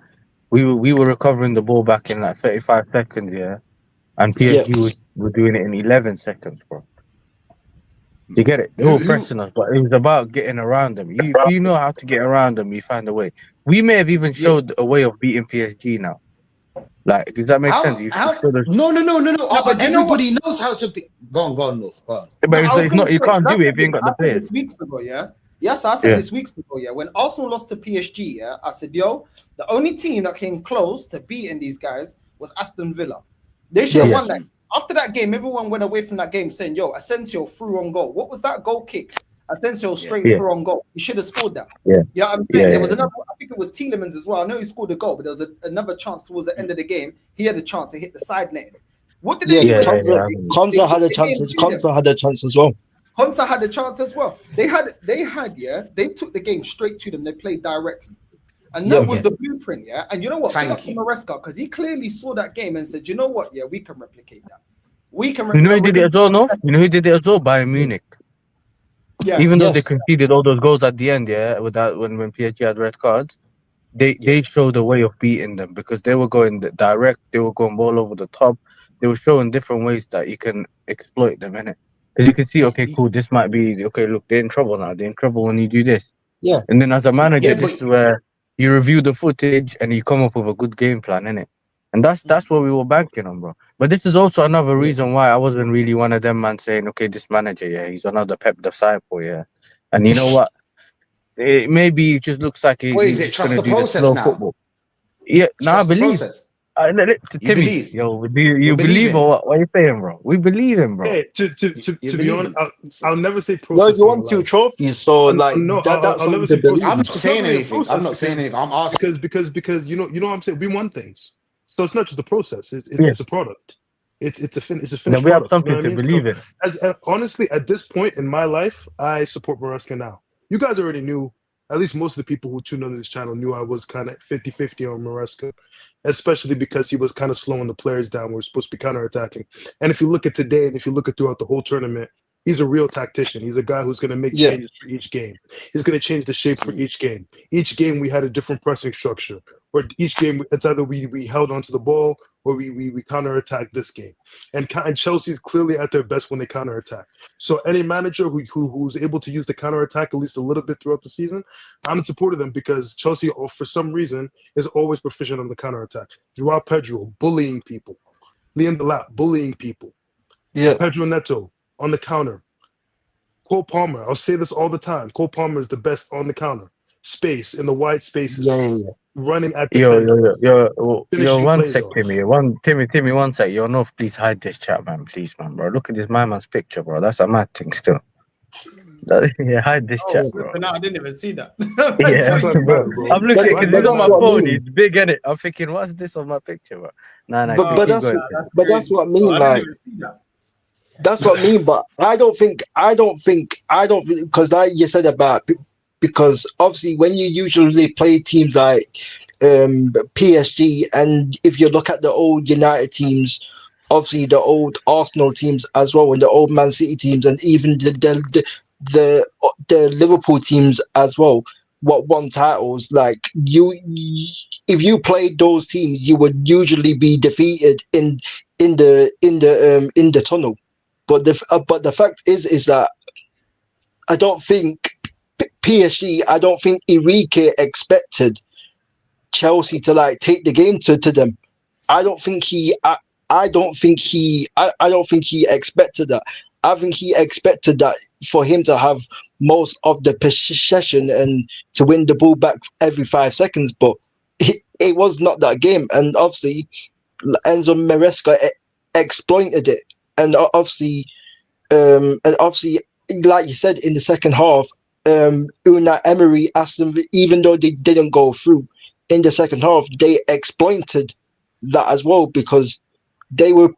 [SPEAKER 10] we were recovering the ball back in like 35 seconds, and PSG were doing it in 11 seconds, bro. You get it? They were pressing us, but it was about getting around them. If you know how to get around them, you find a way. We may have even showed a way of beating PSG now. Like, does that make sense?
[SPEAKER 11] No. But everybody knows how to be. Go on, North. Go on.
[SPEAKER 10] But it's not. You can't do it if you ain't got the players.
[SPEAKER 7] Weeks ago, Yes, I said this weeks ago, when Arsenal lost to PSG, I said, yo, the only team that came close to beating these guys was Aston Villa. They should have won that. After that game, everyone went away from that game saying, yo, Asensio threw on goal. What was that goal kick? Asensio straight through on goal. He should have scored that. Yeah, I'm saying there was another. I think it was Tielemans as well. I know he scored a goal, but there was another chance towards the end of the game. He had a chance to hit the side net. What did they do?
[SPEAKER 9] Konsa had a chance. Konsa had a chance as well.
[SPEAKER 7] Konsa had a chance as well. They took the game straight to them. They played directly. And that was the blueprint, And you know what? Big up to Maresca, because he clearly saw that game and said, you know what? Yeah, we can replicate that. We can replicate
[SPEAKER 10] You know who did it as well, no? You know who did it as well? Bayern Munich. Yeah. Even though they conceded all those goals at the end, with that when PSG had red cards, they showed a way of beating them because they were going direct, they were going ball over the top. They were showing different ways that you can exploit them, innit? Because you can see, okay, cool, this might be okay. Look, they're in trouble now. They're in trouble when you do this.
[SPEAKER 9] Yeah.
[SPEAKER 10] And then as a manager,
[SPEAKER 11] Yeah,
[SPEAKER 10] this
[SPEAKER 11] but
[SPEAKER 10] is where you review the footage and you come up with a good game plan, innit? And that's what we were banking on, bro. But this is also another
[SPEAKER 11] yeah,
[SPEAKER 10] reason why I wasn't really one of them man saying, okay, this manager, yeah, he's another Pep disciple, yeah. And you know what? Maybe it just looks like
[SPEAKER 11] what
[SPEAKER 10] he's
[SPEAKER 11] is it?
[SPEAKER 10] just
[SPEAKER 11] Trust
[SPEAKER 10] gonna
[SPEAKER 11] the
[SPEAKER 10] do the
[SPEAKER 11] process
[SPEAKER 10] slow
[SPEAKER 11] now.
[SPEAKER 10] football. Yeah, now I
[SPEAKER 11] Trust the
[SPEAKER 10] believe.
[SPEAKER 11] process. You
[SPEAKER 10] Timmy,
[SPEAKER 11] believe.
[SPEAKER 10] yo, do you
[SPEAKER 11] You're
[SPEAKER 10] believe
[SPEAKER 11] believing.
[SPEAKER 10] or what? What are you saying, bro? We believe him, bro.
[SPEAKER 12] Hey,
[SPEAKER 11] You're
[SPEAKER 12] to be honest,
[SPEAKER 11] believing.
[SPEAKER 12] I'll never say
[SPEAKER 9] Well,
[SPEAKER 12] process
[SPEAKER 9] you
[SPEAKER 12] in my
[SPEAKER 9] won 2
[SPEAKER 12] life.
[SPEAKER 9] trophies, so like
[SPEAKER 12] No,
[SPEAKER 9] that's
[SPEAKER 12] I'll never
[SPEAKER 9] something to
[SPEAKER 12] say process.
[SPEAKER 11] I'm
[SPEAKER 9] believe.
[SPEAKER 11] not
[SPEAKER 12] It's not
[SPEAKER 11] saying
[SPEAKER 12] really a
[SPEAKER 11] anything. I'm
[SPEAKER 12] process
[SPEAKER 11] not saying anything. I'm asking.
[SPEAKER 12] because you know what I'm saying. We want things, so it's not just a process.
[SPEAKER 10] Yeah.
[SPEAKER 12] It's a product. It's a
[SPEAKER 10] Now
[SPEAKER 12] finished
[SPEAKER 10] we have
[SPEAKER 12] product. You know
[SPEAKER 10] something
[SPEAKER 12] what I
[SPEAKER 10] to
[SPEAKER 12] mean? So
[SPEAKER 10] believe in.
[SPEAKER 12] as honestly, at this point in my life, I support Maresca now. You guys already knew. At least most of the people who tuned on this channel knew I was kind of 50-50 on Maresca, especially because he was kind of slowing the players down. We're supposed to be counterattacking. And if you look at today and if you look at throughout the whole tournament, he's a real tactician. He's a guy who's going to make
[SPEAKER 9] Yeah.
[SPEAKER 12] changes for each game. He's going to change the shape for each game. Each game we had a different pressing structure. Or each game it's either we held onto the ball or we counterattacked this game. And Chelsea's clearly at their best when they counterattack. So any manager who's able to use the counterattack at least a little bit throughout the season, I'm in support of them because Chelsea, for some reason, is always proficient on the counterattack. Joao Pedro bullying people. Liam Delap bullying people.
[SPEAKER 9] Yeah.
[SPEAKER 12] Pedro Neto on the counter. Cole Palmer, I'll say this all the time. Cole Palmer is the best on the counter. Space in the wide spaces.
[SPEAKER 9] Yeah.
[SPEAKER 12] Running at
[SPEAKER 10] Yo,
[SPEAKER 12] defenders. Finishing
[SPEAKER 10] one
[SPEAKER 12] plays
[SPEAKER 10] sec,
[SPEAKER 12] off.
[SPEAKER 10] Timmy. Timmy, one sec. Yo, no, please hide this chat, man. Please, man, bro. Look at this my man's picture, bro. That's a mad thing still. Yeah, hide this
[SPEAKER 7] Oh,
[SPEAKER 10] chat, bro.
[SPEAKER 7] no, I didn't even see that.
[SPEAKER 10] Yeah,
[SPEAKER 12] That's not
[SPEAKER 10] bro.
[SPEAKER 12] matter, bro.
[SPEAKER 10] I'm looking
[SPEAKER 9] But
[SPEAKER 12] Why
[SPEAKER 10] because
[SPEAKER 12] do
[SPEAKER 10] this
[SPEAKER 12] you
[SPEAKER 10] is
[SPEAKER 12] think
[SPEAKER 9] that's
[SPEAKER 10] my
[SPEAKER 12] that?
[SPEAKER 9] what I
[SPEAKER 10] phone.
[SPEAKER 9] mean.
[SPEAKER 10] It's big, innit? I'm thinking, what's this on my picture, bro? Nah,
[SPEAKER 9] But
[SPEAKER 10] keep
[SPEAKER 9] that's
[SPEAKER 10] going.
[SPEAKER 7] That's
[SPEAKER 9] but that's
[SPEAKER 7] crazy.
[SPEAKER 9] what I
[SPEAKER 7] Oh,
[SPEAKER 9] mean.
[SPEAKER 7] I didn't
[SPEAKER 9] Like
[SPEAKER 7] even see that.
[SPEAKER 9] that's what I mean. But I don't think because like you said about because obviously when you usually play teams like PSG, and if you look at the old United teams, obviously the old Arsenal teams as well, and the old Man City teams, and even the Liverpool teams as well, what won titles, like if you played those teams, you would usually be defeated in the tunnel. But the fact is that I don't think PSG, I don't think Enrique expected Chelsea to like take the game to them. I don't think he. I don't think he. I don't think he expected that. I think he expected that for him to have most of the possession and to win the ball back every 5 seconds. But it was not that game, and obviously Enzo Maresca exploited it, and obviously, like you said, in the second half, Unai Emery asked them, even though they didn't go through in the second half, they exploited that as well because they were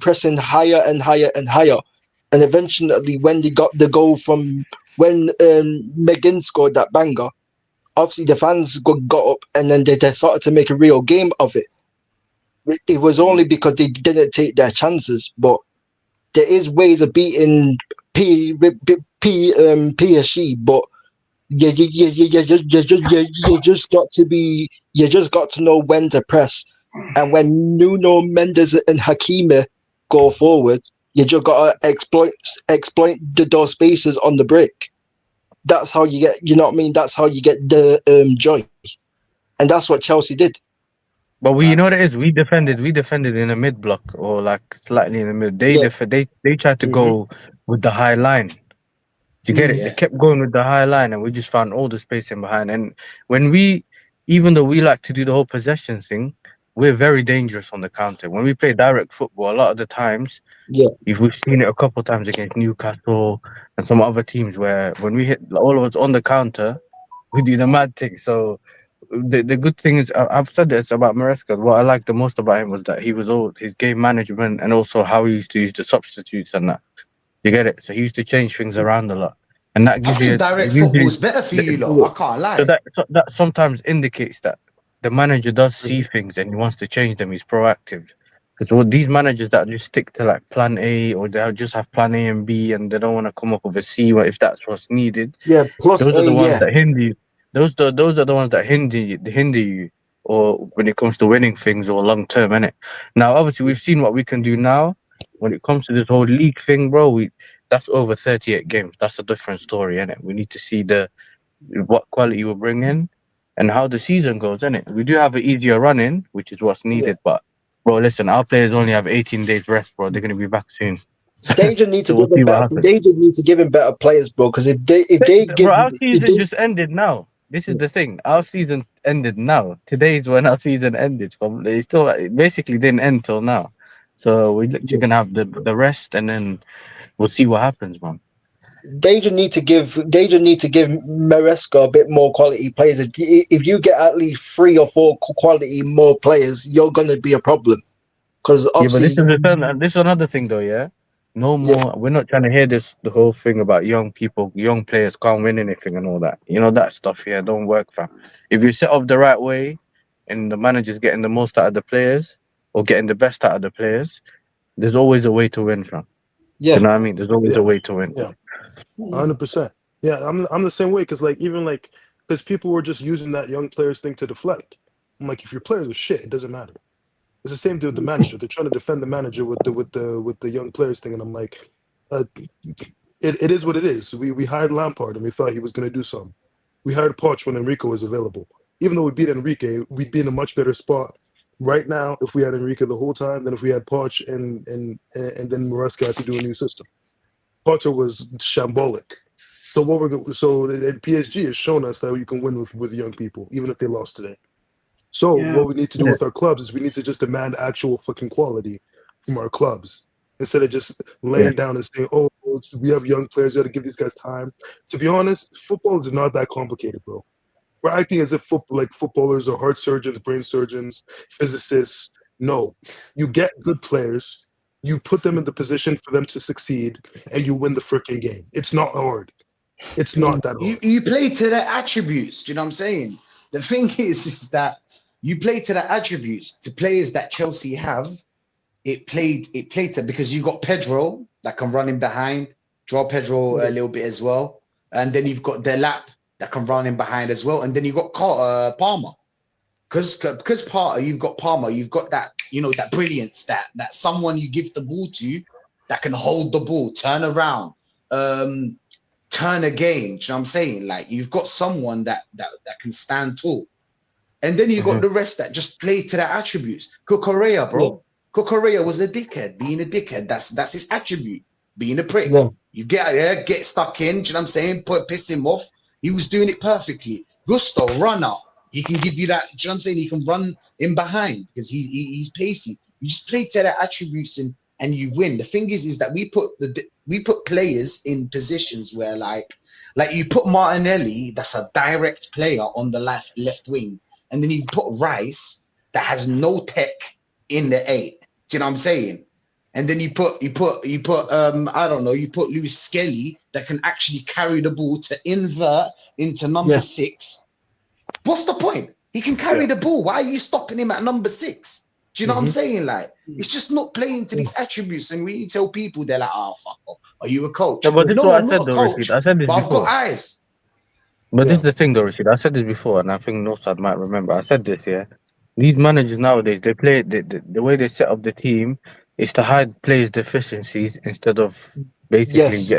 [SPEAKER 9] pressing higher and higher and higher, and eventually, when they got the goal from when McGinn scored that banger, obviously the fans got up and then they started to make a real game of it. It was only because they didn't take their chances, but there is ways of beating PSG, but you just got to know when to press, and when Nuno Mendes and Hakimi go forward, you just got to exploit those spaces on the break. That's how you get, you know what I mean. That's how you get the joy, and that's what Chelsea did.
[SPEAKER 10] But we, you know what it is? We defended in a mid block or like slightly in the mid. They
[SPEAKER 9] Yeah,
[SPEAKER 10] they tried to go with the high line. Do you get it? They
[SPEAKER 11] Yeah.
[SPEAKER 10] kept going with the high line, and we just found all the space in behind. And when even though we like to do the whole possession thing, we're very dangerous on the counter. When we play direct football, a lot of the times,
[SPEAKER 9] yeah,
[SPEAKER 10] if we've seen it a couple of times against Newcastle and some other teams, where when we hit all of us on the counter, we do the mad thing. So the good thing is, I've said this about Maresca. What I liked the most about him was that he was all his game management and also how he used to use the substitutes and that. You get it? So he used to change things around a lot, and that
[SPEAKER 11] I
[SPEAKER 10] gives you
[SPEAKER 11] think direct
[SPEAKER 10] usually
[SPEAKER 11] football's better for you lot.
[SPEAKER 10] so
[SPEAKER 11] I can't lie.
[SPEAKER 10] that sometimes indicates that the manager does see things and he wants to change them. He's proactive. Because these managers that just stick to like plan A or they just have plan A and B and they don't want to come up with a C if that's what's needed,
[SPEAKER 9] yeah. Plus
[SPEAKER 10] those are
[SPEAKER 9] A,
[SPEAKER 10] the ones
[SPEAKER 9] yeah,
[SPEAKER 10] that hinder you. Those are the ones that hinder you, or when it comes to winning things or long term, innit? Now, obviously, we've seen what we can do now when it comes to this whole league thing, bro. that's over 38 games. That's a different story, innit? We need to see what quality we're bringing and how the season goes, innit? We do have an easier run in, which is what's needed, but bro, listen, our players only have 18 days rest, bro. They're gonna be back soon.
[SPEAKER 9] They just need to
[SPEAKER 10] So
[SPEAKER 9] give
[SPEAKER 10] we'll
[SPEAKER 9] him
[SPEAKER 10] see what
[SPEAKER 9] better.
[SPEAKER 10] happens.
[SPEAKER 9] They just need to give him better players, bro. Because if they give,
[SPEAKER 10] Bro, our
[SPEAKER 9] if
[SPEAKER 10] season
[SPEAKER 9] they,
[SPEAKER 10] just ended now. This is the thing. Our season ended now. Today's when our season ended. It still basically didn't end till now. So we're literally gonna have the rest, and then we'll see what happens, man.
[SPEAKER 9] they just need to give Maresca a bit more quality players. If you get at least 3 or 4 quality more players, you're gonna be a problem. Because
[SPEAKER 10] Yeah, but this
[SPEAKER 9] obviously,
[SPEAKER 10] is the thing. This is another thing, though. Yeah, no
[SPEAKER 9] yeah,
[SPEAKER 10] more. We're not trying to hear the whole thing about young people, young players can't win anything and all that. You know that stuff. Yeah, don't work, fam. If you set up the right way, and the manager's getting the most out of the players or getting the best out of the players, there's always a way to win, fam. Do
[SPEAKER 9] yeah,
[SPEAKER 10] you know what I mean? There's always a
[SPEAKER 12] Yeah,
[SPEAKER 10] way to win.
[SPEAKER 12] yeah, 100%. Yeah, I'm the same way because like even like because people were just using that young players thing to deflect. I'm like, if your players are shit, it doesn't matter. It's the same thing with the manager. They're trying to defend the manager with the young players thing, and I'm like, uh, it is what it is. We hired Lampard and we thought he was going to do something. We hired Poch when Enrico was available. Even though we beat Enrique, we'd be in a much better spot right now if we had Enrique the whole time than if we had Poch and then Maresca had to do a new system. Potter was shambolic. So PSG has shown us that you can win with young people, even if they lost today. So what we need to do
[SPEAKER 10] Yeah.
[SPEAKER 12] with our clubs is we need to just demand actual fucking quality from our clubs instead of just
[SPEAKER 10] Yeah.
[SPEAKER 12] laying down and saying, "Oh, we have young players. We got to give these guys time." To be honest, football is not that complicated, bro. We're acting as if footballers are heart surgeons, brain surgeons, physicists. No, you get good players, you put them in the position for them to succeed, and you win the freaking game. It's not hard. It's not that hard.
[SPEAKER 11] You play to their attributes. Do you know what I'm saying? The thing is that you play to the attributes. The players that Chelsea have, it played to because you got Pedro that can run in behind, draw Pedro a little bit as well, and then you've got Delap that can run in behind as well, and then you got Palmer. Because Palmer, you've got Palmer, you've got that that brilliance that someone you give the ball to that can hold the ball, turn around, turn a game. Do you know what I'm saying? Like you've got someone that can stand tall. And then you got the rest that just play to their attributes. Cucurella, bro. Cucurella was a dickhead. Being a dickhead, that's his attribute. Being a prick.
[SPEAKER 9] yeah,
[SPEAKER 11] You get stuck in. Do you know what I'm saying? Piss him off. He was doing it perfectly. Gusto, run up. He can give you that. Do you know what I'm saying? He can run in behind because he's pacey. You just play to their attributes and you win. The thing is that we put players in positions where like you put Martinelli, that's a direct player on the left wing. And then you put Rice that has no tech in the 8. Do you know what I'm saying? And then you put I don't know, you put Lewis Skelly that can actually carry the ball to invert into number 6. What's the point? He can carry the ball. Why are you stopping him at number 6? Do you know what I'm saying? Like, it's just not playing to these attributes. And when you tell people, they're like, "Oh, fuck off. Are you a coach?"
[SPEAKER 10] Yeah, but this is
[SPEAKER 11] No,
[SPEAKER 10] what I
[SPEAKER 11] I'm
[SPEAKER 10] said
[SPEAKER 11] not a
[SPEAKER 10] though, Rashid.
[SPEAKER 11] coach,
[SPEAKER 10] I said this
[SPEAKER 11] but I've got
[SPEAKER 10] before.
[SPEAKER 11] eyes.
[SPEAKER 10] But this is the thing, though, Rashid. I said this before, and I think Nosad might remember. I said this, yeah. These managers nowadays, they play the way they set up the team is to hide players' deficiencies instead of basically
[SPEAKER 9] yes,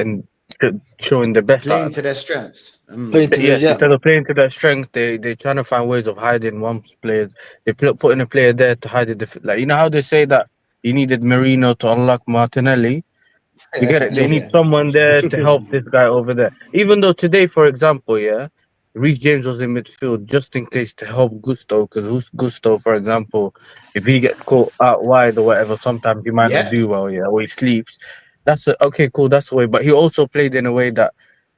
[SPEAKER 10] showing the best out
[SPEAKER 11] Playing
[SPEAKER 10] of
[SPEAKER 11] to
[SPEAKER 10] them.
[SPEAKER 11] their strengths.
[SPEAKER 9] playing to the
[SPEAKER 10] Yes, instead of playing to their strength, they trying to find ways of hiding one's players. They putting a player there to hide like how they say that you needed Marino to unlock Martinelli. You get it? They need
[SPEAKER 9] yes,
[SPEAKER 10] someone there to help this guy over there. Even though today, for example, yeah, Reece James was in midfield just in case to help Gusto, because who's Gusto, for example, if he gets caught out wide or whatever, sometimes he might not
[SPEAKER 11] Yep.
[SPEAKER 10] do well, yeah, or he sleeps. Okay, cool, that's the way. But he also played in a way that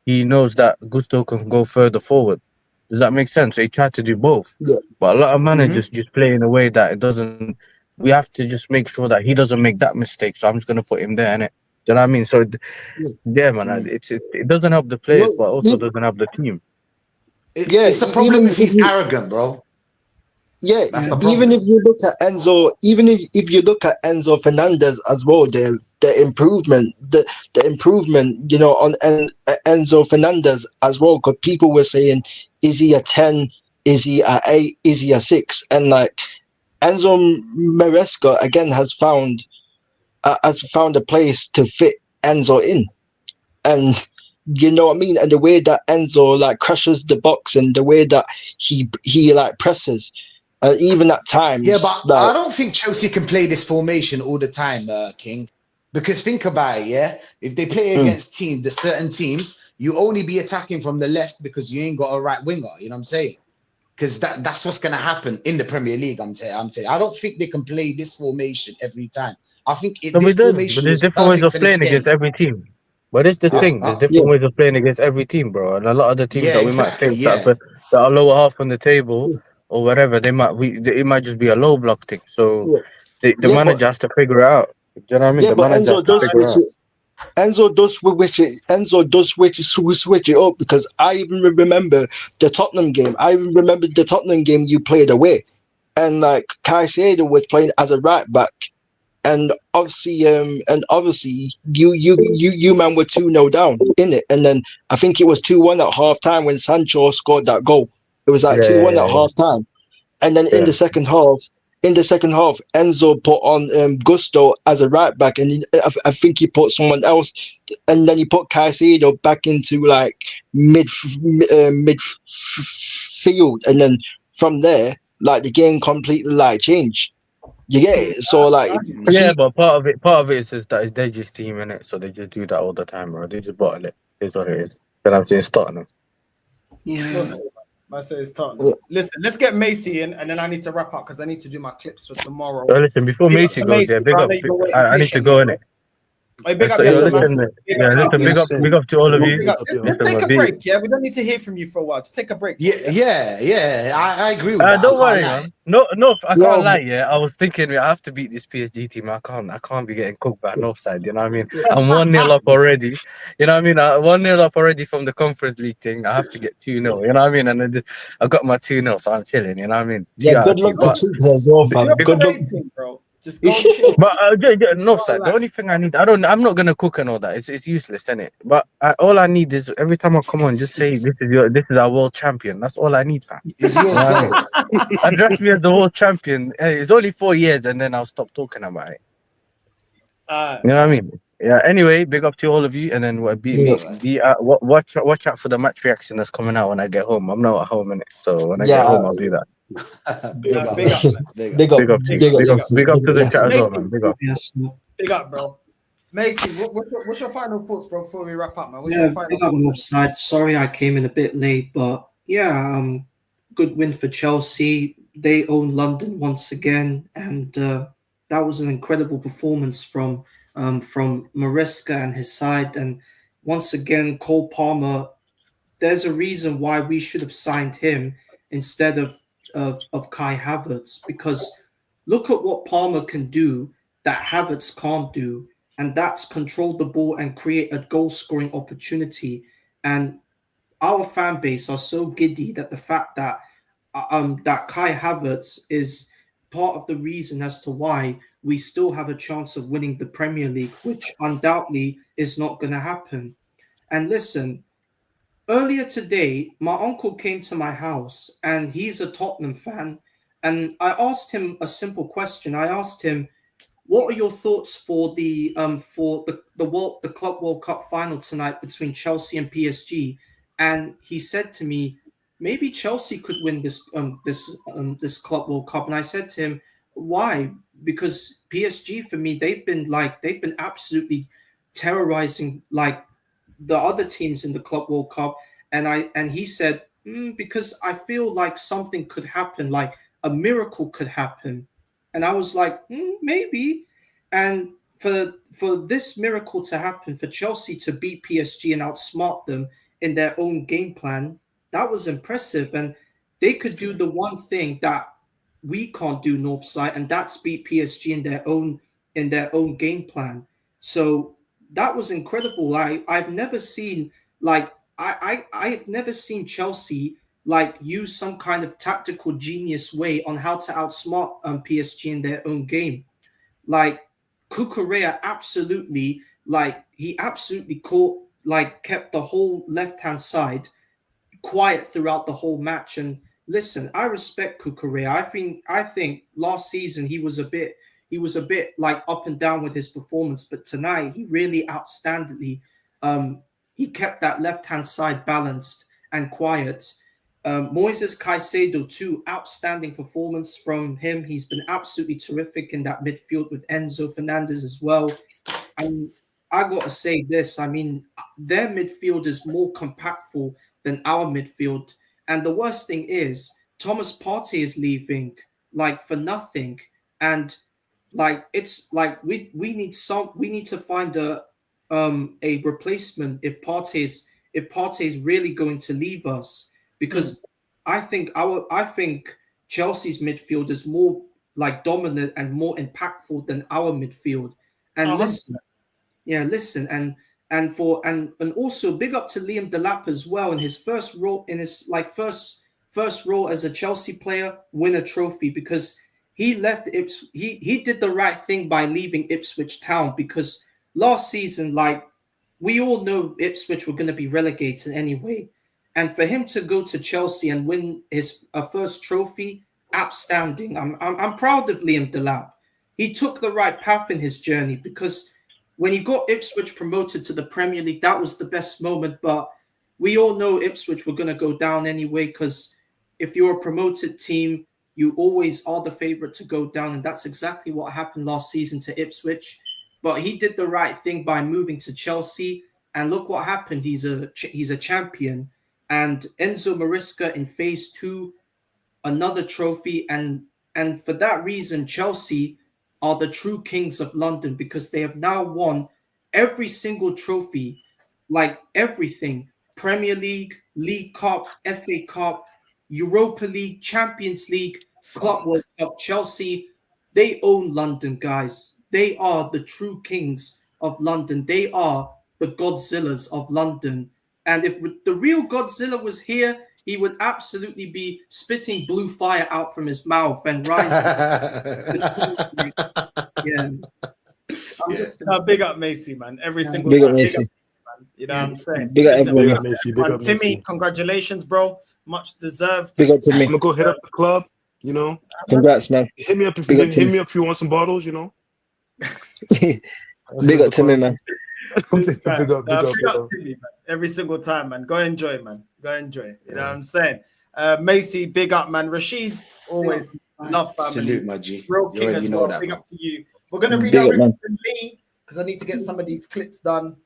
[SPEAKER 10] he knows that Gusto can go further forward. Does that make sense? So he tried to do both.
[SPEAKER 9] yeah,
[SPEAKER 10] But a lot of
[SPEAKER 11] Mm-hmm.
[SPEAKER 10] managers just play in a way that it doesn't. We have to just make sure that he doesn't make that mistake. So I'm just gonna put him there, innit? Do you know what I mean? So
[SPEAKER 9] yeah.
[SPEAKER 10] yeah, man, it doesn't help the players,
[SPEAKER 9] No,
[SPEAKER 10] but also doesn't help the team.
[SPEAKER 11] It's a problem
[SPEAKER 9] even
[SPEAKER 11] if
[SPEAKER 9] if
[SPEAKER 11] he's
[SPEAKER 9] you,
[SPEAKER 11] arrogant, bro.
[SPEAKER 9] yeah,
[SPEAKER 11] That's the
[SPEAKER 9] even
[SPEAKER 11] problem.
[SPEAKER 9] if you look at Enzo, if you look at Enzo Fernandez as well, the improvement, on Enzo Fernandez as well, because people were saying, is he a 10? Is he a 8? Is he a 6? And like Enzo Maresca again has found a place to fit Enzo in. And you know what I mean? And the way that Enzo like crushes the box and the way that he like presses, even at times.
[SPEAKER 11] Yeah, but
[SPEAKER 9] like,
[SPEAKER 11] I don't think Chelsea can play this formation all the time, King. Because think about it, yeah. If they play against the certain teams, you only be attacking from the left because you ain't got a right winger. You know what I'm saying? Because that's what's gonna happen in the Premier League. I'm telling you. I don't think they can play this formation every time. I think
[SPEAKER 10] No, we
[SPEAKER 11] this
[SPEAKER 10] did. But
[SPEAKER 11] formation
[SPEAKER 10] there's
[SPEAKER 11] was
[SPEAKER 10] different ways
[SPEAKER 11] perfect
[SPEAKER 10] of
[SPEAKER 11] for this
[SPEAKER 10] playing against
[SPEAKER 11] game.
[SPEAKER 10] every team. But it's the thing. There's different ways of playing against every team, bro. And a lot of the teams
[SPEAKER 11] Yeah,
[SPEAKER 10] that we might
[SPEAKER 11] exactly.
[SPEAKER 10] face
[SPEAKER 11] Yeah.
[SPEAKER 10] that are lower half on the table or whatever, it might just be a low block thing. So the
[SPEAKER 9] but
[SPEAKER 10] manager has to figure it out. Do you know what I mean?
[SPEAKER 9] yeah,
[SPEAKER 10] The
[SPEAKER 9] but
[SPEAKER 10] manager has
[SPEAKER 9] Enzo
[SPEAKER 10] to
[SPEAKER 9] does
[SPEAKER 10] figure it
[SPEAKER 9] switch
[SPEAKER 10] out.
[SPEAKER 9] it. Enzo does switch it up, because I even remember the Tottenham game. I even remember the Tottenham game you played away, and like Caicedo was playing as a right back, and obviously you man were 2-0 down in it, and then I think it was 2-1 at half time when Sancho scored that goal. It was like
[SPEAKER 10] Yeah,
[SPEAKER 9] 2-1
[SPEAKER 10] yeah,
[SPEAKER 9] at half time. And then
[SPEAKER 10] yeah.
[SPEAKER 9] in the second half, Enzo put on Gusto as a right back, and I think he put someone else, and then he put Caicedo back into like midfield, and then from there, like the game completely like changed. You get it? So like
[SPEAKER 10] Yeah, but part of it is just that they're just team in it, so they just do that all the time, bro. They just bottle it. Is what it is. Then I'm saying Tottenham.
[SPEAKER 7] Yeah. I say it's Tottenham. Listen, let's get Macy in, and then I need to wrap up because I need to do my clips for tomorrow.
[SPEAKER 10] So listen, before
[SPEAKER 7] Big up
[SPEAKER 10] Macy
[SPEAKER 7] to
[SPEAKER 10] goes,
[SPEAKER 7] Macy,
[SPEAKER 10] yeah, big
[SPEAKER 7] bro. I
[SPEAKER 10] up.
[SPEAKER 7] know you've been waiting
[SPEAKER 10] I need to
[SPEAKER 7] patiently,
[SPEAKER 10] go in
[SPEAKER 7] bro.
[SPEAKER 10] it.
[SPEAKER 7] Hey, big up
[SPEAKER 10] So yo,
[SPEAKER 7] yourself, man.
[SPEAKER 10] listen,
[SPEAKER 7] Big
[SPEAKER 10] yeah,
[SPEAKER 7] up,
[SPEAKER 10] listen, big up to all of you.
[SPEAKER 7] big up. Just
[SPEAKER 10] Listen,
[SPEAKER 7] take
[SPEAKER 10] my
[SPEAKER 7] a
[SPEAKER 10] B.
[SPEAKER 7] break, yeah? We don't need to hear from you for a while. Just take a break, bro,
[SPEAKER 11] Yeah. I agree with that. I
[SPEAKER 10] Don't
[SPEAKER 11] can't
[SPEAKER 10] worry,
[SPEAKER 11] lie.
[SPEAKER 10] man. No, I can't
[SPEAKER 9] yo,
[SPEAKER 10] lie. Yeah, I was thinking I have to beat this PSG team. I can't be getting cooked by Northside. You know what I mean? I'm 1-0 up already. You know what I mean? 1-0 up already from the Conference League thing. I have to get 2-0. You know what I mean? And I got my 2-0, so I'm chilling. You know what I mean?
[SPEAKER 9] yeah,
[SPEAKER 10] 2 out of
[SPEAKER 9] good
[SPEAKER 10] 2.
[SPEAKER 9] luck to
[SPEAKER 10] But
[SPEAKER 9] Tuchel as well, fam.
[SPEAKER 7] You're
[SPEAKER 9] Good luck.
[SPEAKER 7] parading, bro. Just go chill.
[SPEAKER 10] But no
[SPEAKER 7] Don't
[SPEAKER 10] side. The
[SPEAKER 7] lie.
[SPEAKER 10] only thing I need, I'm not gonna cook and all that. It's useless, isn't it? But all I need is every time I come on, just say this is our world champion. That's all I need, fam.
[SPEAKER 11] Is
[SPEAKER 10] You know
[SPEAKER 11] yours
[SPEAKER 10] what I mean?
[SPEAKER 11] gold?
[SPEAKER 10] Address me as the world champion. Hey, it's only 4 years, and then I'll stop talking about it. You know what I mean? Yeah. Anyway, big up to all of you, and then
[SPEAKER 9] Yeah,
[SPEAKER 10] watch out for the match reaction that's coming out when I get home. I'm not at home in it, so when I get
[SPEAKER 9] yeah.
[SPEAKER 10] home, I'll do that.
[SPEAKER 11] Big up,
[SPEAKER 7] Big up,
[SPEAKER 11] man.
[SPEAKER 7] man.
[SPEAKER 11] Big up.
[SPEAKER 9] Big up,
[SPEAKER 10] Big up to you.
[SPEAKER 9] big up,
[SPEAKER 10] Big up to the
[SPEAKER 13] Yes,
[SPEAKER 10] chat as well,
[SPEAKER 7] Macy,
[SPEAKER 10] man. Big up.
[SPEAKER 13] yes.
[SPEAKER 7] big up, bro. Macy, what's your final thoughts, bro, before we wrap up, man? What's
[SPEAKER 13] Yeah,
[SPEAKER 7] your final
[SPEAKER 13] big up on
[SPEAKER 7] thoughts?
[SPEAKER 13] offside. Sorry I came in a bit late, but yeah, good win for Chelsea. They own London once again, and that was an incredible performance from Maresca and his side. And once again, Cole Palmer. There's a reason why we should have signed him instead of Kai Havertz, because look at what Palmer can do that Havertz can't do, and that's control the ball and create a goal scoring opportunity. And our fan base are so giddy that the fact that Kai Havertz is part of the reason as to why we still have a chance of winning the Premier League, which undoubtedly is not going to happen. And listen, earlier today, my uncle came to my house and he's a Tottenham fan. And I asked him a simple question. I asked him, what are your thoughts for the Club World Cup final tonight between Chelsea and PSG? And he said to me, maybe Chelsea could win this Club World Cup. And I said to him, why? Because PSG for me, they've been absolutely terrorizing like the other teams in the Club World Cup, and he said, because I feel like something could happen, like a miracle could happen, and I was like, maybe, and for this miracle to happen, for Chelsea to beat PSG and outsmart them in their own game plan, that was impressive, and they could do the one thing that we can't do, Northside, and that's beat PSG in their own game plan. So that was incredible. I've never seen like I've never seen Chelsea like use some kind of tactical genius way on how to outsmart PSG in their own game. Like Kukurea absolutely he absolutely kept the whole left hand side quiet throughout the whole match. And listen, I respect Kukurea. I think last season he was a bit like up and down with his performance, but tonight he really outstandingly he kept that left-hand side balanced and quiet. Moises Caicedo too, outstanding performance from him. He's been absolutely terrific in that midfield with Enzo Fernandez as well. And I got to say this, I mean, their midfield is more compactful than our midfield. And the worst thing is, Thomas Partey is leaving like for nothing. And like it's like we need to find a replacement if Partey is really going to leave us, because I think Chelsea's midfield is more like dominant and more impactful than our midfield. And listen, and also big up to Liam Delap as well in his first role, in his like first role as a Chelsea player, win a trophy, because he left he did the right thing by leaving Ipswich Town, because last season, like, we all know Ipswich were going to be relegated anyway. And for him to go to Chelsea and win his first trophy, outstanding. I'm proud of Liam Delap. He took the right path in his journey, because when he got Ipswich promoted to the Premier League, that was the best moment. But we all know Ipswich were going to go down anyway, because if you're a promoted team, you always are the favorite to go down. And that's exactly what happened last season to Ipswich. But he did the right thing by moving to Chelsea. And look what happened. He's a champion. And Enzo Maresca in phase 2, another trophy. And for that reason, Chelsea are the true kings of London, because they have now won every single trophy, like everything: Premier League, League Cup, FA Cup, Europa League, Champions League, Club World Cup. Chelsea, they own London, guys. They are the true kings of London. They are the Godzillas of London. And if the real Godzilla was here, he would absolutely be spitting blue fire out from his mouth and rising. Yeah.
[SPEAKER 7] Big up Macy, man. Every single
[SPEAKER 9] Big
[SPEAKER 7] time.
[SPEAKER 9] up Macy.
[SPEAKER 7] You know what I'm saying?
[SPEAKER 9] Big up
[SPEAKER 7] Listen,
[SPEAKER 9] everyone.
[SPEAKER 12] Big up
[SPEAKER 7] Timmy,
[SPEAKER 12] Macy.
[SPEAKER 7] congratulations, bro. Much deserved.
[SPEAKER 9] Big up to me.
[SPEAKER 12] I'm gonna go hit up the club, you know.
[SPEAKER 9] Congrats, man.
[SPEAKER 12] Hit me up if you want some bottles, you know.
[SPEAKER 9] Big up to me, man.
[SPEAKER 12] Big up
[SPEAKER 7] Timmy, man. Every single time, man. Go enjoy, man. Go enjoy. You know what I'm saying? Macy, big up, man. Rashid, always love family.
[SPEAKER 11] Salute, my G.
[SPEAKER 7] Real
[SPEAKER 11] You
[SPEAKER 7] king
[SPEAKER 11] already
[SPEAKER 7] as
[SPEAKER 11] know
[SPEAKER 7] well.
[SPEAKER 11] that,
[SPEAKER 7] Big
[SPEAKER 11] man.
[SPEAKER 7] up to you. We're gonna read
[SPEAKER 9] Big up,
[SPEAKER 7] out
[SPEAKER 9] man.
[SPEAKER 7] Lee, because I need to get some of these clips done.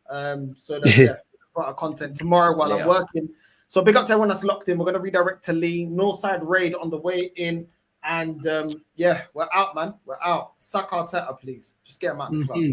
[SPEAKER 7] So that got our content tomorrow while I'm working. So big up to everyone that's locked in. We're gonna redirect to Lee. Northside raid on the way in. And we're out, man. We're out. Sack Arteta, please. Just get him out of the club.